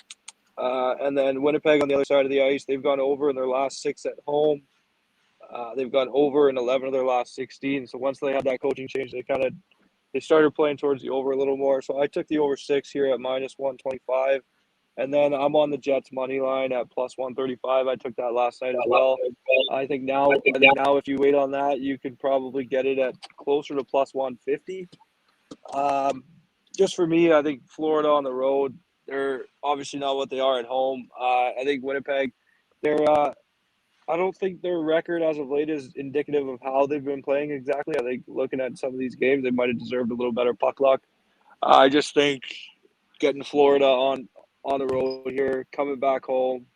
And then Winnipeg on the other side of the ice, they've gone over in their last 6 at home. They've gone over in 11 of their last 16. So once they had that coaching change, they started playing towards the over a little more. So I took the over 6 here at minus 125. And then I'm on the Jets money line at plus 135. I took that last night as well. I think now if you wait on that, you could probably get it at closer to plus 150. Just for me, I think Florida on the road, they're obviously not what they are at home. I think Winnipeg, I don't think their record as of late is indicative of how they've been playing exactly. I think looking at some of these games, they might have deserved a little better puck luck. I just think getting Florida on the road here, coming back home,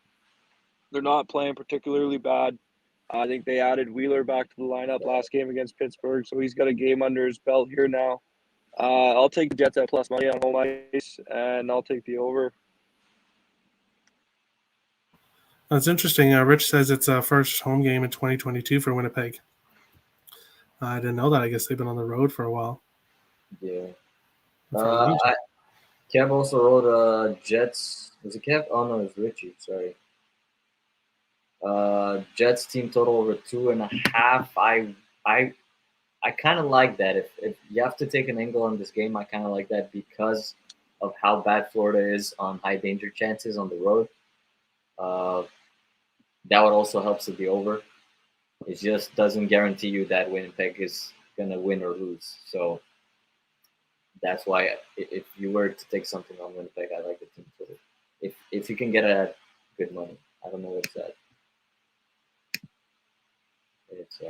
they're not playing particularly bad. I think they added Wheeler back to the lineup last game against Pittsburgh, so he's got a game under his belt here now. I'll take the Jets at plus money on home ice, and I'll take the over. That's interesting. Rich says it's a first home game in 2022 for Winnipeg. I didn't know that. I guess they've been on the road for a while. Yeah. Kev also wrote Jets. Was it Kev? Oh no, it's Richie. Sorry. Jets team total over 2.5. I kind of like that. If you have to take an angle on this game, I kind of like that because of how bad Florida is on high danger chances on the road. That would also help with the over. It just doesn't guarantee you that Winnipeg is gonna win or lose. So that's why if you were to take something on Winnipeg, I like the team total. If you can get it at good money, I don't know what it's at. It's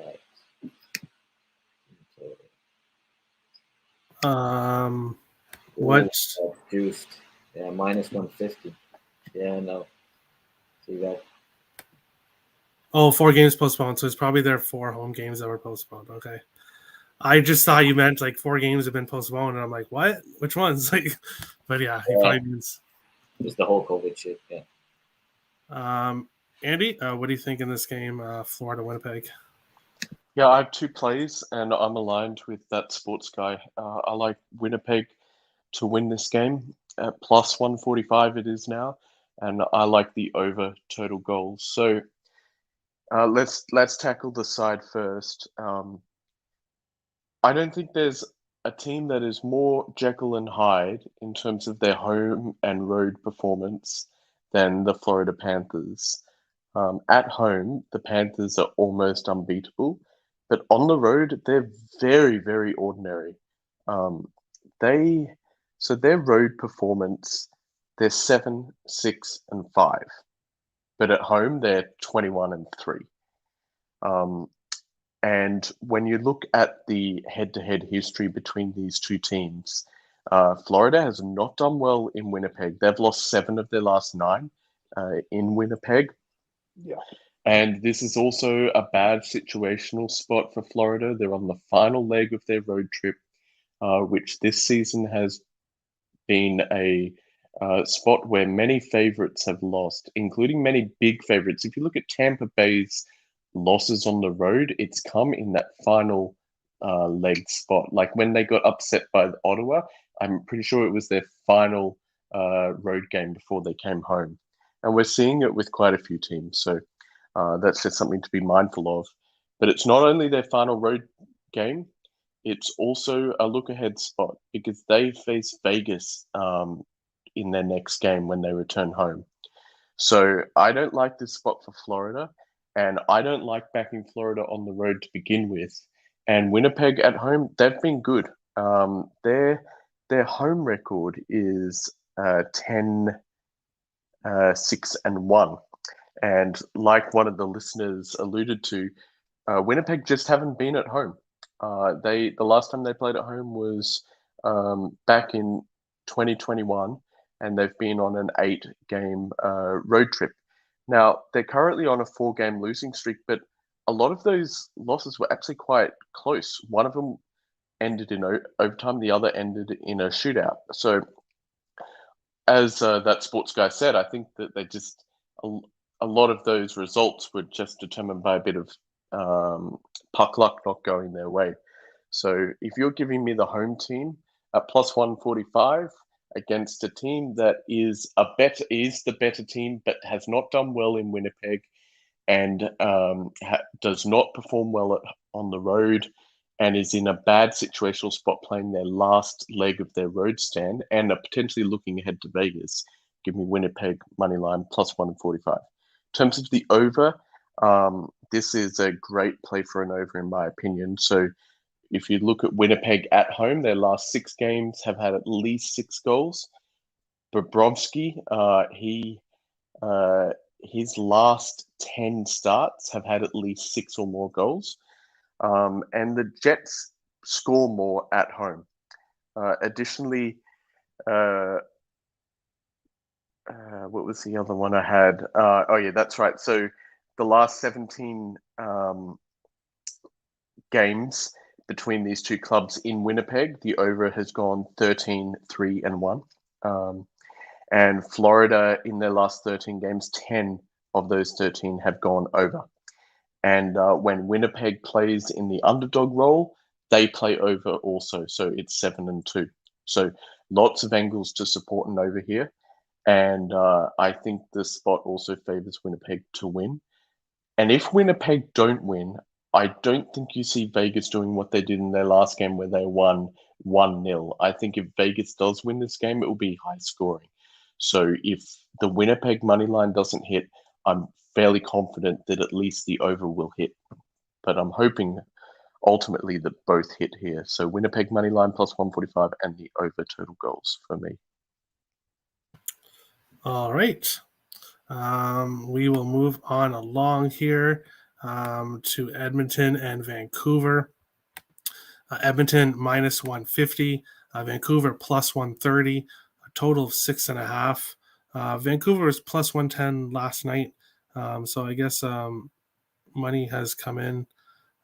what? Juiced? Yeah, minus 150. Yeah, no. See that? Oh, 4 games postponed. So it's probably their 4 home games that were postponed. Okay. I just thought you meant like 4 games have been postponed, and I'm like, what? Which ones? Like, but yeah, he probably means just the whole COVID shit. Yeah. Andy, what do you think in this game, Florida Winnipeg? Yeah, I have 2 plays, and I'm aligned with that sports guy. I like Winnipeg to win this game at plus 145. It is now, and I like the over total goals. So let's tackle the side first. I don't think there's a team that is more Jekyll and Hyde in terms of their home and road performance than the Florida Panthers. At home, the Panthers are almost unbeatable, but on the road, they're very, very ordinary. Um, their road performance, they're 7, 6, and 5, but at home they're 21 and 3. And when you look at the head-to-head history between these two teams, Florida has not done well in Winnipeg. They've lost 7 of their last 9 in Winnipeg. Yeah. And this is also a bad situational spot for Florida. They're on the final leg of their road trip, which this season has been a spot where many favorites have lost, including many big favorites. If you look at Tampa Bay's losses on the road, it's come in that final leg spot. Like when they got upset by Ottawa, I'm pretty sure it was their final road game before they came home. And we're seeing it with quite a few teams. So that's just something to be mindful of. But it's not only their final road game, it's also a look-ahead spot because they face Vegas in their next game when they return home. So I don't like this spot for Florida, and I don't like backing Florida on the road to begin with. And Winnipeg at home, they've been good. Their home record is 10, 6, and 1. And like one of the listeners alluded to, Winnipeg just haven't been at home. The last time they played at home was back in 2021, and they've been on an 8-game road trip. Now, they're currently on a 4-game losing streak, but a lot of those losses were actually quite close. One of them ended in overtime, the other ended in a shootout. So, as that sports guy said, I think that they just a lot of those results were just determined by a bit of puck luck not going their way. So if you're giving me the home team at plus 145 against a team that is the better team, but has not done well in Winnipeg and does not perform well on the road and is in a bad situational spot playing their last leg of their road stand and are potentially looking ahead to Vegas, give me Winnipeg moneyline plus 145. In terms of the over, this is a great play for an over in my opinion. So if you look at Winnipeg at home, their last 6 games have had at least 6 goals. Bobrovsky, his last 10 starts have had at least 6 or more goals. And the Jets score more at home. Additionally, what was the other one I had? That's right. So the last 17 games between these two clubs in Winnipeg, the over has gone 13, 3, and 1. And Florida, in their last 13 games, 10 of those 13 have gone over. And when Winnipeg plays in the underdog role, they play over also. So it's 7 and 2. So lots of angles to support an over here. And I think the spot also favors Winnipeg to win. And if Winnipeg don't win, I don't think you see Vegas doing what they did in their last game where they won 1-0. I think if Vegas does win this game, it will be high scoring. So if the Winnipeg money line doesn't hit, I'm fairly confident that at least the over will hit. But I'm hoping ultimately that both hit here. So Winnipeg money line plus 145 and the over total goals for me. All right. We will move on along here to Edmonton and Vancouver. Edmonton minus 150, Vancouver plus 130, a total of 6.5. Vancouver was plus 110 last night. So I guess money has come in.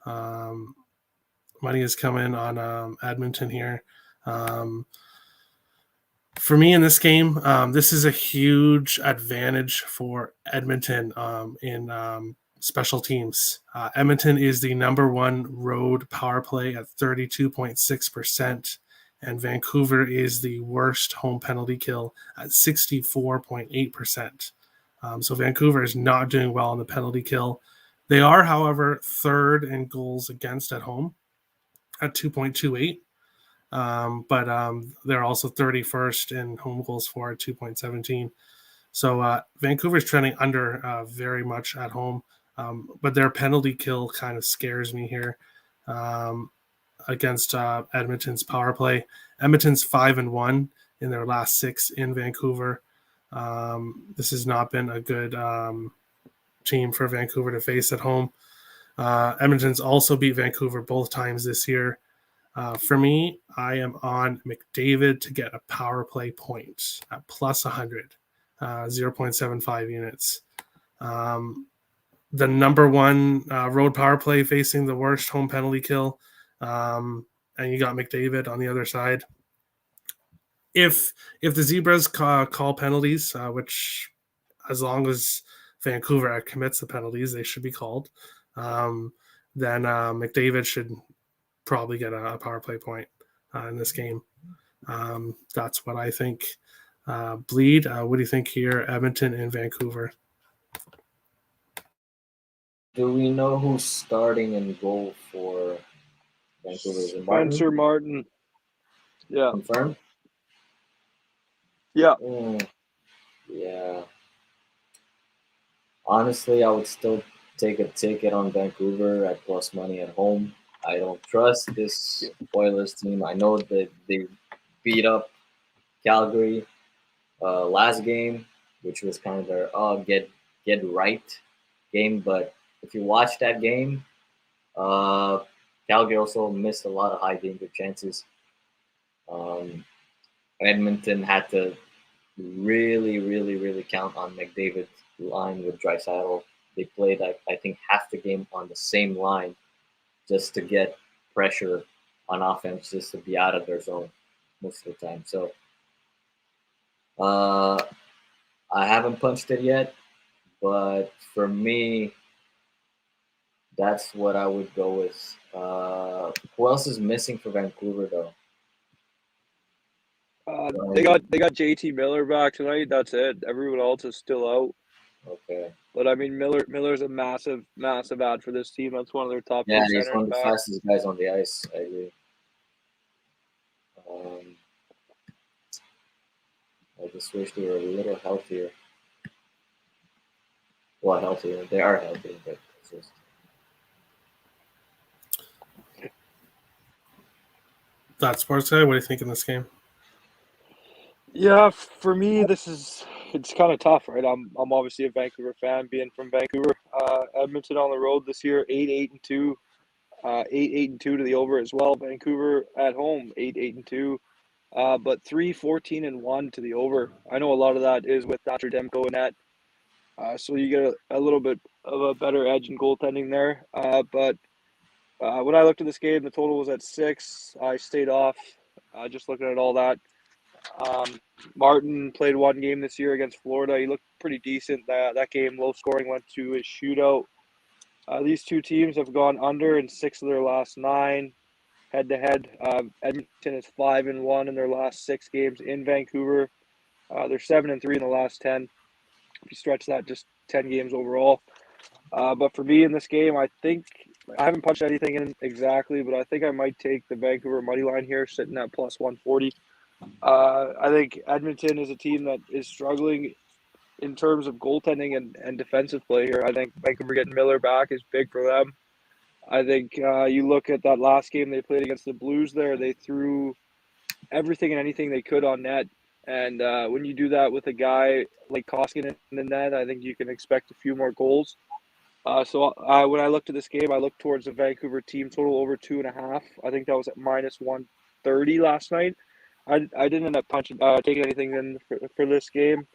Money has come in on Edmonton here. For me in this game, this is a huge advantage for Edmonton in special teams. Edmonton is the number 1 road power play at 32.6%, and Vancouver is the worst home penalty kill at 64.8%. So Vancouver is not doing well on the penalty kill. They are, however, 3rd in goals against at home at 2.28. but they're also 31st in home goals for 2.17. So Vancouver's trending under very much at home, but their penalty kill kind of scares me here against Edmonton's power play. Edmonton's 5-1 in their last 6 in Vancouver. This has not been a good team for Vancouver to face at home. Edmonton's also beat Vancouver both times this year. For me, I am on McDavid to get a power play point at plus 100, 0.75 units. The number one road power play facing the worst home penalty kill, and you got McDavid on the other side. If the Zebras call penalties, which as long as Vancouver commits the penalties, they should be called, then McDavid should probably get a power play point in this game. That's what I think. Bleed, what do you think here, Edmonton and Vancouver? Do we know who's starting in goal for Vancouver? Is it Martin? Spencer Martin. Yeah. Confirmed? Yeah. Yeah. Honestly, I would still take a ticket on Vancouver at plus money at home. I don't trust this Oilers team. I know that they beat up Calgary last game, which was kind of their get right game. But if you watch that game, Calgary also missed a lot of high danger chances. Edmonton had to really count on McDavid's line with Draisaitl. They played, I think, half the game on the same line just to get pressure on offense, just to be out of their zone most of the time. So I haven't punched it yet, but for me, that's what I would go with. Who else is missing for Vancouver, though? They got JT Miller back tonight. That's it. Everyone else is still out. Okay. But I mean, Miller's a massive add for this team. That's one of their top two centers. He's one of the fastest guys on the ice. I agree. I just wish they were a little healthier. Well, healthier. They are healthy, but it's just. That sports guy, what do you think in this game? Yeah, for me, it's kind of tough, right? I'm obviously a Vancouver fan, being from Vancouver. Edmonton on the road this year, 8-8-2, 8-8-2 to the over as well. Vancouver at home, 8-8-2, but 3-14-1 to the over. I know a lot of that is with Thatcher Demko and that, so you get a little bit of a better edge in goaltending there. But when I looked at this game, the total was at 6. I stayed off, just looking at all that. Martin played one game this year against Florida. He looked pretty decent. That game, low scoring, went to a shootout. These two teams have gone under in 6 of their last 9 head-to-head. Edmonton is 5-1 in their last 6 games in Vancouver. They're 7-3 in the last 10. If you stretch that, just 10 games overall. But for me in this game, I think I haven't punched anything in exactly, but I think I might take the Vancouver money line here, sitting at plus 140. I think Edmonton is a team that is struggling in terms of goaltending and defensive play here. I think Vancouver getting Miller back is big for them. I think you look at that last game they played against the Blues there, they threw everything and anything they could on net. And when you do that with a guy like Koskinen in the net, I think you can expect a few more goals. So when I looked at this game, I looked towards the Vancouver team total over 2.5. I think that was at minus 130 last night. I didn't end up taking anything in for this game,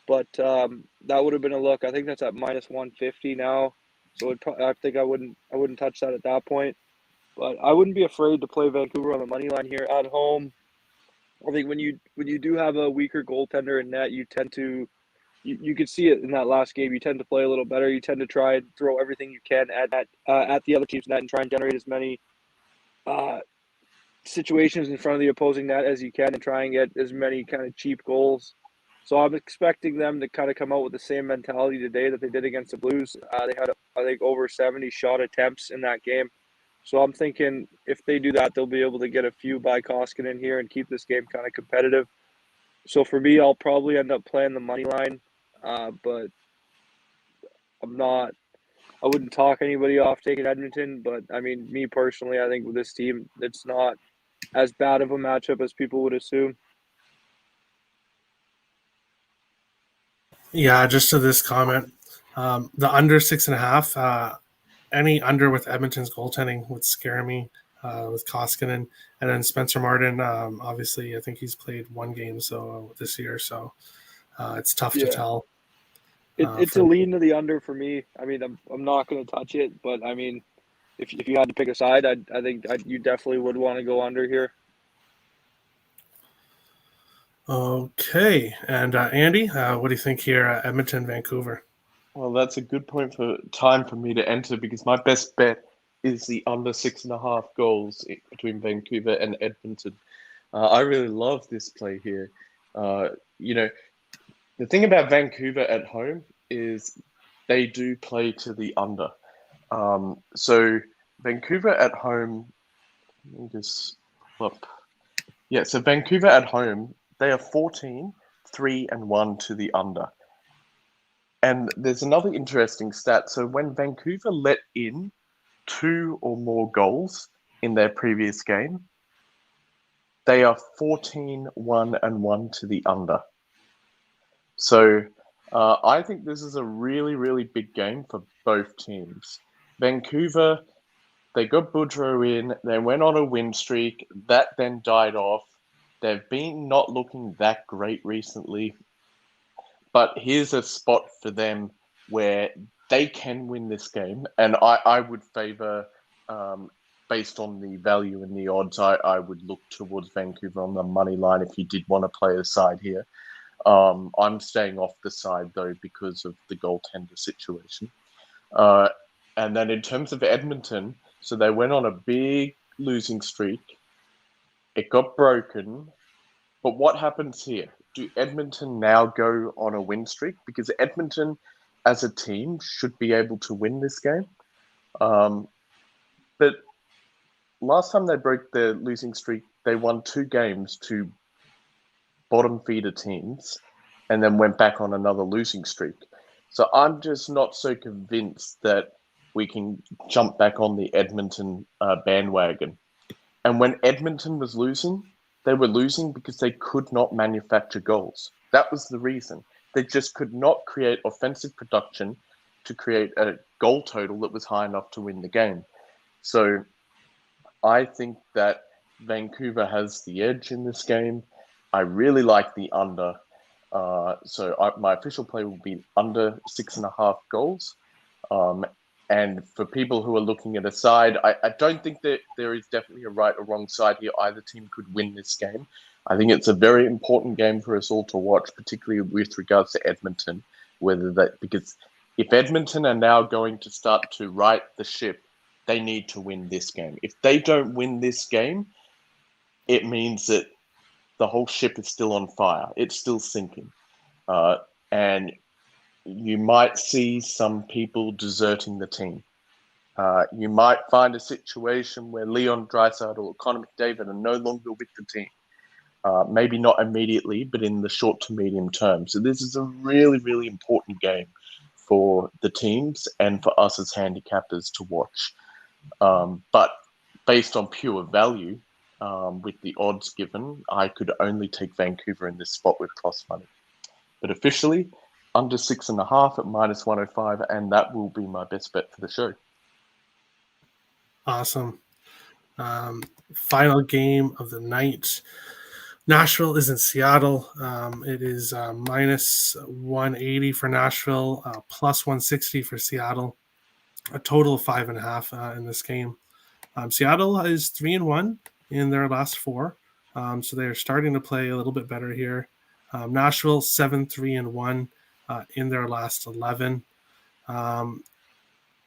but that would have been a look. I think that's at minus 150 now, so I think I wouldn't touch that at that point. But I wouldn't be afraid to play Vancouver on the money line here at home. I think when you do have a weaker goaltender in net, you tend to you could see it in that last game. You tend to play a little better. You tend to try and throw everything you can at the other team's net and try and generate as many situations in front of the opposing net as you can and try and get as many kind of cheap goals. So I'm expecting them to kind of come out with the same mentality today that they did against the Blues. They had, I think, over 70 shot attempts in that game. So I'm thinking if they do that, they'll be able to get a few by Koskinen here and keep this game kind of competitive. So for me, I'll probably end up playing the money line, but I wouldn't talk anybody off taking Edmonton. But I mean, me personally, I think with this team, it's not as bad of a matchup as people would assume. Yeah, just to this comment, the under 6.5, any under with Edmonton's goaltending would scare me with Koskinen. And then Spencer Martin, obviously, I think he's played one game this year, so it's tough to Yeah. tell. It's a lean to the under for me. I mean, I'm not going to touch it, but I mean, if you had to pick a side, I think you definitely would want to go under here. Okay, and Andy, what do you think here, Edmonton, Vancouver? Well, that's a good point for time for me to enter because my best bet is the under 6.5 goals between Vancouver and Edmonton. I really love this play here. The thing about Vancouver at home is they do play to the under. So Vancouver at home, let me just flip. Yeah, so Vancouver at home, they are 14, 3 and 1 to the under. And there's another interesting stat. So when Vancouver let in 2 or more goals in their previous game, they are 14, 1 and 1 to the under. So I think this is a really, really big game for both teams. Vancouver, they got Boudreau in, they went on a win streak, that then died off. They've been not looking that great recently. But here's a spot for them where they can win this game. And I would favor, based on the value and the odds, I would look towards Vancouver on the money line if you did want to play a side here. I'm staying off the side, though, because of the goaltender situation. And then in terms of Edmonton, so they went on a big losing streak. It got broken. But what happens here? Do Edmonton now go on a win streak? Because Edmonton, as a team, should be able to win this game. But last time they broke their losing streak, they won 2 games to bottom feeder teams and then went back on another losing streak. So I'm just not so convinced that we can jump back on the Edmonton bandwagon. And when Edmonton was losing, they were losing because they could not manufacture goals. That was the reason. They just could not create offensive production to create a goal total that was high enough to win the game. So I think that Vancouver has the edge in this game. I really like the under. My official play will be under 6.5 goals. And for people who are looking at a side, I don't think that there is definitely a right or wrong side here. Either team could win this game. I think it's a very important game for us all to watch, particularly with regards to Edmonton. Because if Edmonton are now going to start to right the ship, they need to win this game. If they don't win this game, it means that the whole ship is still on fire. It's still sinking. And you might see some people deserting the team. You might find a situation where Leon Draisaitl or Connor McDavid are no longer with the team. Maybe not immediately, but in the short to medium term. So this is a really, really important game for the teams and for us as handicappers to watch. But based on pure value, with the odds given, I could only take Vancouver in this spot with plus money. But officially, under 6.5 at -105, and that will be my best bet for the show. Awesome. Final game of the night. Nashville is in Seattle. It is -180 for Nashville, +160 for Seattle. A total of 5.5 in this game. Seattle is 3-1 in their last 4, so they are starting to play a little bit better here. Nashville 7-3-1 in their last 11.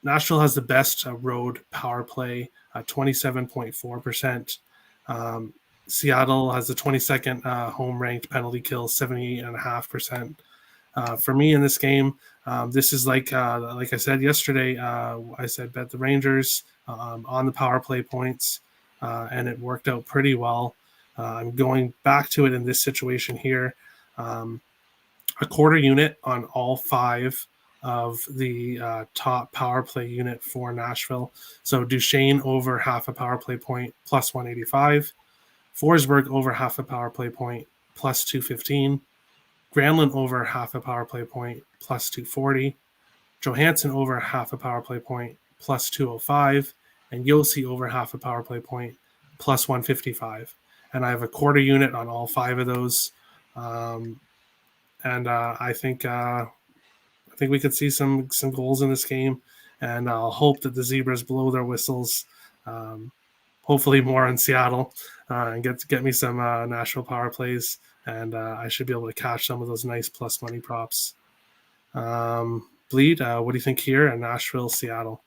Nashville has the best road power play, 27.4%. Seattle has the 22nd home ranked penalty kill, 78.5%. For me in this game, this is like I said yesterday, I said bet the Rangers on the power play points, and it worked out pretty well. I'm going back to it in this situation here. A quarter unit on all 5 of the top power play unit for Nashville. So Duchesne over half a power play point plus 185. Forsberg over half a power play point plus 215. Granlund over half a power play point plus 240. Johansson over half a power play point plus 205. And Yossi over half a power play point plus 155. And I have a quarter unit on all 5 of those. And I think we could see some goals in this game, and I'll hope that the Zebras blow their whistles. Hopefully more in Seattle, and get me some Nashville power plays, and I should be able to catch some of those nice plus money props. Bleed, what do you think here in Nashville, Seattle?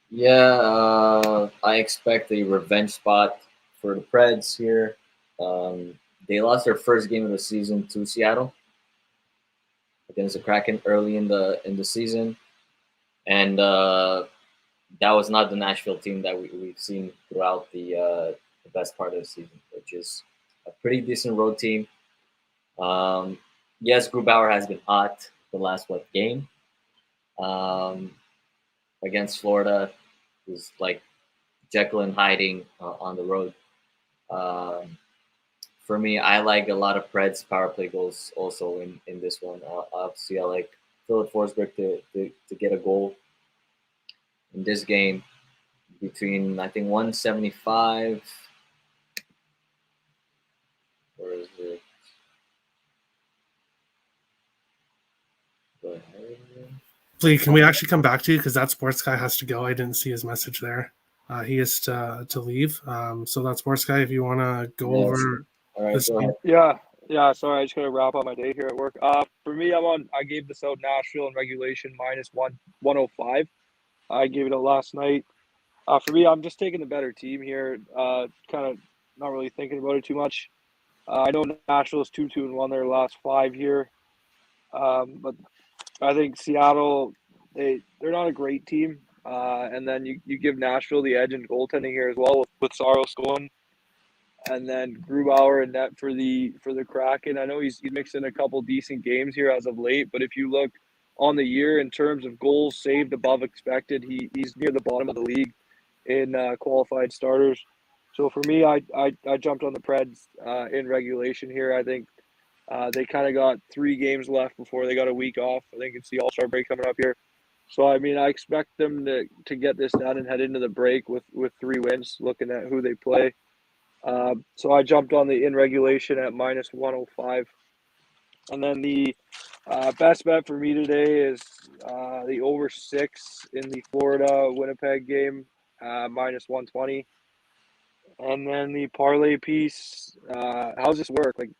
Yeah, I expect a revenge spot for the Preds here. They lost their first game of the season to Seattle against the Kraken early in the season, and that was not the Nashville team that we've seen throughout the best part of the season, which is a pretty decent road team. Yes, Grubauer has been hot the last game against Florida. It was like Jekyll and hiding on the road. For me, I like a lot of Preds power play goals also in this one. Obviously, I like Philip Forsberg to get a goal in this game between, I think, 175. Where is it? Go ahead. Please, can we actually come back to you, because that sports guy has to go. I didn't see his message there. He is to leave. So that sports guy, if you want to go over. All right, go ahead. Yeah. Sorry, I just gotta wrap up my day here at work. For me, I gave this out Nashville in regulation minus 105. I gave it out last night. For me, I'm just taking the better team here. Kind of not really thinking about it too much. I know Nashville is 2-2-1 their last 5 here, but I think Seattle, they're not a great team. And then you give Nashville the edge in goaltending here as well with Saros going. And then Grubauer and net for the Kraken. I know he's mixed in a couple decent games here as of late, but if you look on the year in terms of goals saved above expected, he's near the bottom of the league in qualified starters. So for me, I jumped on the Preds in regulation here. I think they kind of got 3 games left before they got a week off. I think it's the All-Star break coming up here. So, I mean, I expect them to get this done and head into the break with 3 wins, looking at who they play. So I jumped on the in regulation at minus 105. And then the best bet for me today is the over 6 in the Florida-Winnipeg game, minus 120. And then the parlay piece, how's this work? Like,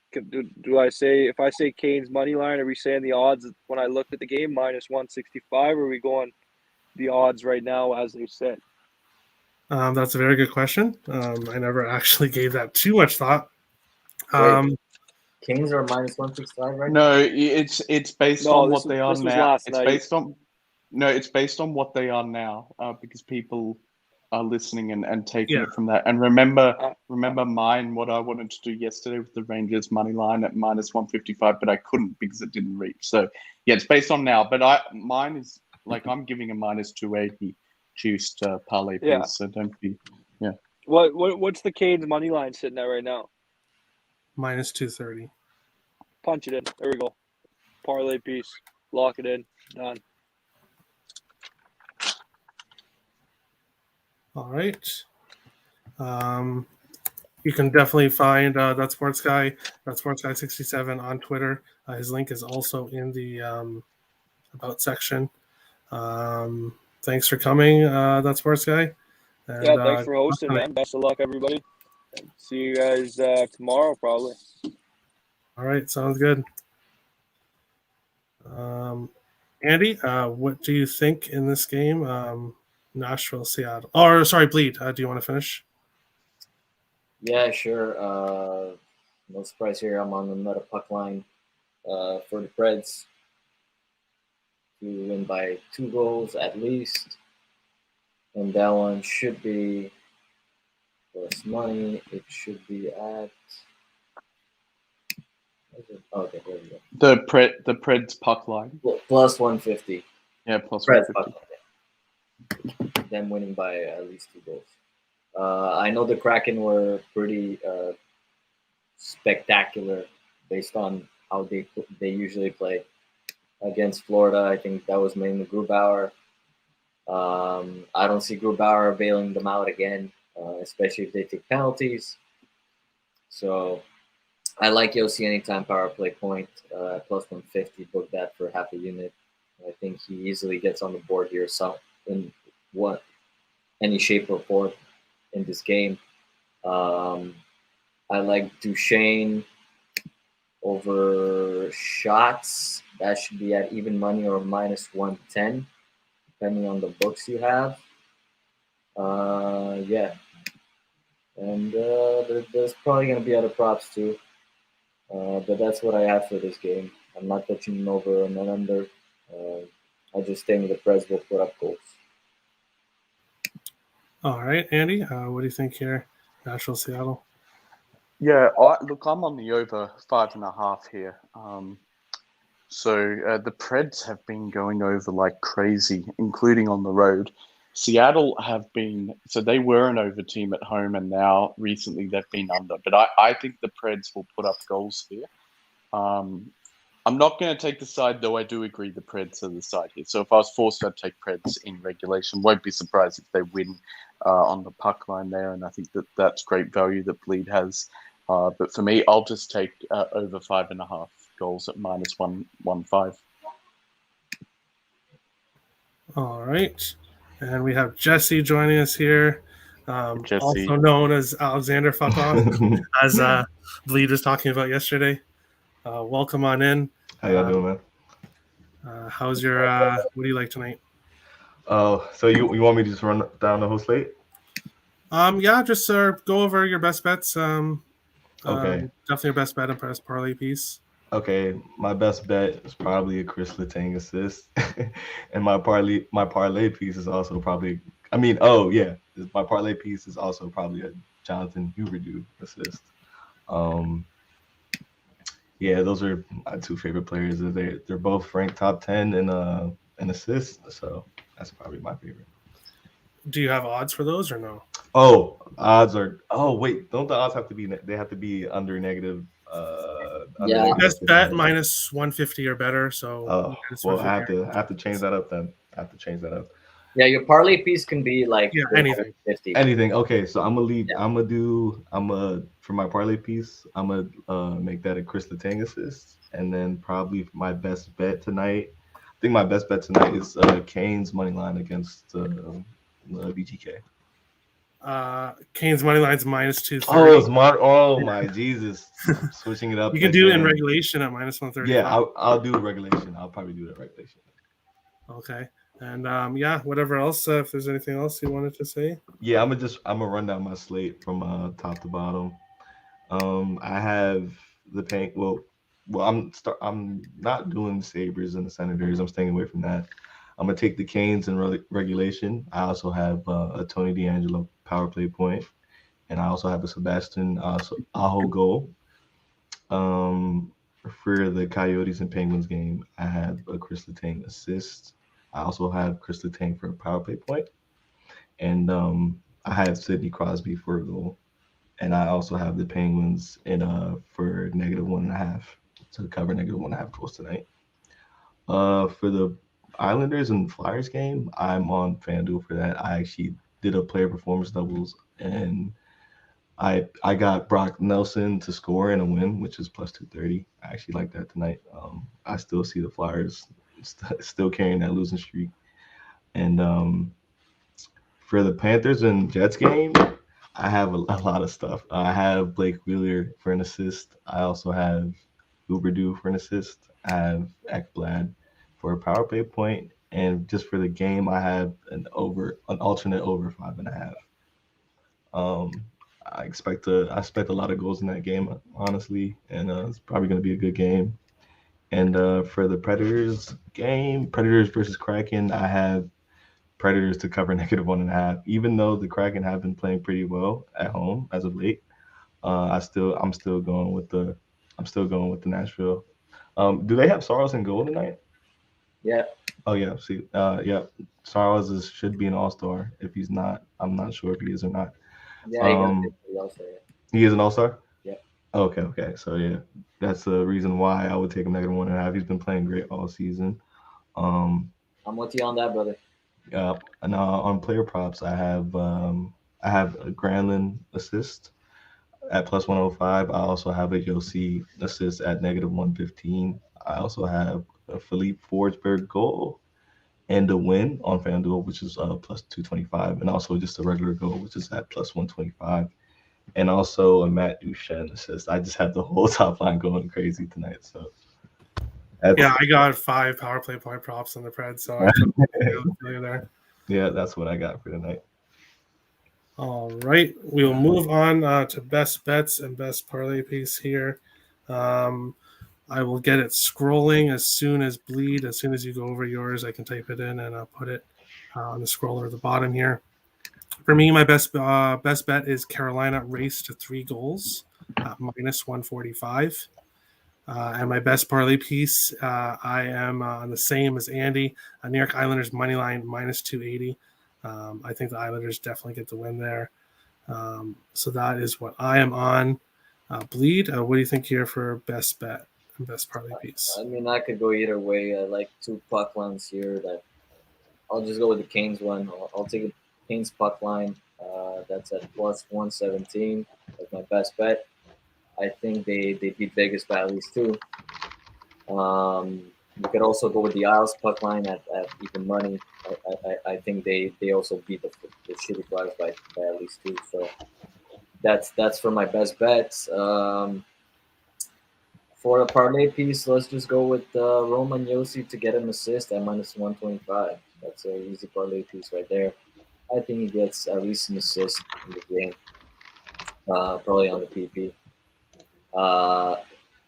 do I say, if I say Canes money line, are we saying the odds when I looked at the game minus 165, or are we going the odds right now as they sit? That's a very good question. I never actually gave that too much thought. Kings are minus 165, right? No, it's based on what they are now. It's based on what they are now, because people are listening and taking it from that. And remember mine, what I wanted to do yesterday with the Rangers money line at minus 155, but I couldn't because it didn't reach. So yeah, it's based on now. But mine is like, I'm giving a minus 280 juiced parlay piece. So don't be What's the Canes money line sitting at right now? Minus 230. Punch it in. There we go. Parlay piece. Lock it in. Done. All right. You can definitely find that sports guy 67 on Twitter. His link is also in the about section. Thanks for coming, that sports guy. And, thanks for hosting, man. Best of luck, everybody. And see you guys tomorrow, probably. All right, sounds good. Andy, what do you think in this game? Nashville, Seattle. Oh, sorry, Bleed. Do you want to finish? Yeah, sure. No surprise here. I'm on the meta puck line for the Preds to win by 2 goals at least. And that one should be plus money. It should be at. Okay, there we go. The Preds puck line. Plus 150. Yeah, plus Preds 150. puck line. Them winning by at least 2 goals. I know the Kraken were pretty spectacular based on how they usually play against Florida. I think that was mainly Grubauer. I don't see Grubauer bailing them out again, especially if they take penalties. So I like Yossi anytime power play point plus 150. Book that for half a unit. I think he easily gets on the board here. So in any shape or form in this game. I like Duchesne over shots. That should be at even money or minus 110, depending on the books you have. Yeah. And there's probably going to be other props too. But that's what I have for this game. I'm not touching an over or an under. I just think the Preds will put up goals. All right, Andy, what do you think here? Nashville, Seattle. Yeah, I'm on the over 5.5 here. So the Preds have been going over like crazy, including on the road. Seattle have been, so they were an over team at home, and now recently they've been under. But I think the Preds will put up goals here. I'm not going to take the side, though I do agree the Preds are the side here. So if I was forced, I'd take Preds in regulation. Won't be surprised if they win on the puck line there, and I think that's great value that Bleed has. But for me, I'll just take over 5.5 goals at minus 115. All right. And we have Jesse joining us here, Jesse. also known as Alexander Fuckoff, as Bleed was talking about yesterday. Welcome on in. How y'all doing, man? How's your what do you like tonight? So you want me to just run down the whole slate? Yeah, just go over your best bets. Okay. Definitely your best bet and press parlay piece. Okay, my best bet is probably a Chris Letang assist, and my parlay piece is also probably. My parlay piece is also probably a Jonathan Huberdeau assist. Yeah, those are my two favorite players. They're both ranked top 10 in assists, so that's probably my favorite. Do you have odds for those or no? Oh, odds are. Oh, wait, don't the odds have to be? They have to be under negative. Yeah. Best bet minus 150 or better. So well, I have to change that up then. I have to change that up. Yeah, your parlay piece can be like anything. 50. Anything. Okay, so I'm gonna leave. Yeah. For my parlay piece, I'm gonna make that a Chris Letang assist, and then probably my best bet tonight. I think my best bet tonight is Kane's money line against BGK. Kane's money line's minus 230. Oh, it's my Jesus! I'm switching it up. You can do it in regulation at minus 130. Yeah, I'll do regulation. I'll probably do that regulation. Okay. And whatever else, if there's anything else you wanted to say. Yeah, I'm gonna run down my slate from top to bottom. I have the paint. Well, I'm not doing Sabres and the Senators. I'm staying away from that. I'm gonna take the Canes in regulation. I also have a Tony DeAngelo power play point, and I also have a Sebastian Aho goal. For the Coyotes and Penguins game, I have a Chris Letang assist. I also have Chris Letang for a power play point, and I have Sidney Crosby for a goal, and I also have the Penguins for -1.5 to cover -1.5 goals tonight. For the Islanders and Flyers game, I'm on FanDuel for that. I actually did a player performance doubles, and I got Brock Nelson to score and a win, which is plus 230. I actually like that tonight. I still see the Flyers still carrying that losing streak. And for the Panthers and Jets game, I have a lot of stuff. I have Blake Wheeler for an assist. I also have Huberdeau for an assist. I have Ekblad for a power play point. And just for the game, I have an alternate over 5.5. I expect a lot of goals in that game, honestly, and it's probably going to be a good game. And for the Predators game, Predators versus Kraken, I have Predators to cover -1.5. Even though the Kraken have been playing pretty well at home as of late, I'm still going with the Nashville. Do they have Saros in goal tonight? Yeah. Oh yeah, see, yeah, Saros should be an all-star. If he's not, I'm not sure if he is or not. Yeah, he got Um, it also. Yeah. he is an all-star. Yeah. Okay. So yeah, that's the reason why I would take him -1.5. He's been playing great all season. I'm with you on that, brother. Yeah, and on player props, I have a Granlund assist at +105. I also have a Yossi assist at -115. I also have a Philippe Forsberg goal and a win on FanDuel, which is +225, and also just a regular goal, which is at +125, and also a Matt Duchene assist. I just have the whole top line going crazy tonight. So Yeah, I got 5 power play point props on the Preds, so I feel you there. yeah, that's what I got for tonight. All right, we will move on to best bets and best parlay piece here. I will get it scrolling as soon as you go over yours. I can type it in and I'll put it on the scroller at the bottom here. For me, my best bet is Carolina race to 3 goals at -145. And my best parlay piece, I am on the same as Andy. New York Islanders money line -280. I think the Islanders definitely get the win there. So that is what I am on. Bleed, what do you think here for best bet and best parlay piece? I mean, I could go either way. I like 2 puck lines here. That I'll just go with the Canes one. I'll take a Canes puck line. That's at +117. That's my best bet. I think they beat Vegas by at least 2. You could also go with the Isles puck line at even money. I think they also beat the Shitty Flyers by at least 2. So that's for my best bets. For a parlay piece, let's just go with Roman Yossi to get an assist at -125. That's an easy parlay piece right there. I think he gets at least an assist in the game, probably on the PP.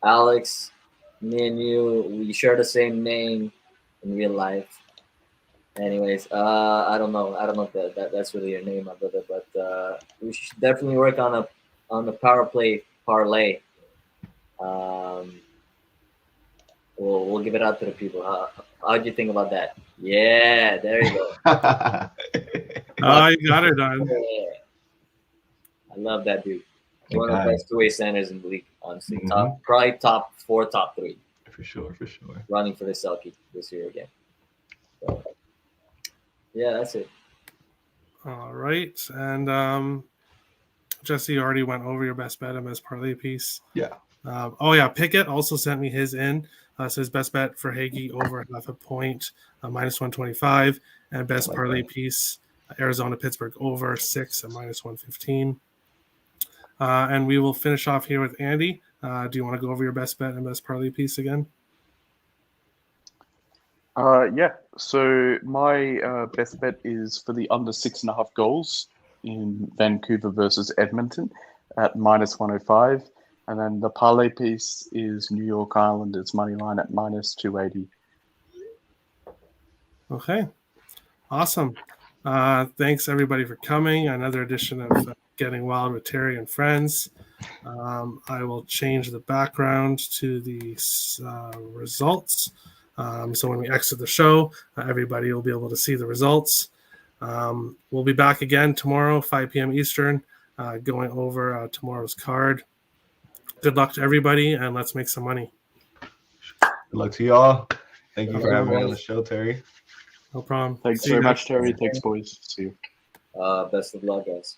Alex, me and you, we share the same name in real life. Anyways, I don't know if that's really your name, my brother, but we should definitely work on a power play parlay. We'll give it out to the people. How do you think about that? Yeah, there you go. You got it done. Yeah. I love that dude. One of Okay. the best 2-way centers in the league, honestly. Mhm. Probably top 4, top 3. For sure. Running for the Selkie this year again. So, yeah, that's it. All right, and Jesse already went over your best bet and best parlay piece. Yeah. Pickett also sent me his in. So his best bet for Hagee over .5 point, -125, and best I like parlay that. piece Arizona Pittsburgh over 6 at -115. And we will finish off here with Andy. Do you want to go over your best bet and best parlay piece again? Yeah. So my best bet is for the under 6.5 goals in Vancouver versus Edmonton at -105. And then the parlay piece is New York Islanders money line at -280. Okay. Awesome. Thanks everybody for coming. Another edition of Getting Wild with Terry and Friends. I will change the background to the results. So when we exit the show, everybody will be able to see the results. We'll be back again tomorrow, 5 p.m. Eastern, going over tomorrow's card. Good luck to everybody, and let's make some money. Good luck to y'all. Thank you for having me on the show, Terry. No problem. Thanks See you very guys. much, Terry. Thanks, boys. See you. Best of luck, guys.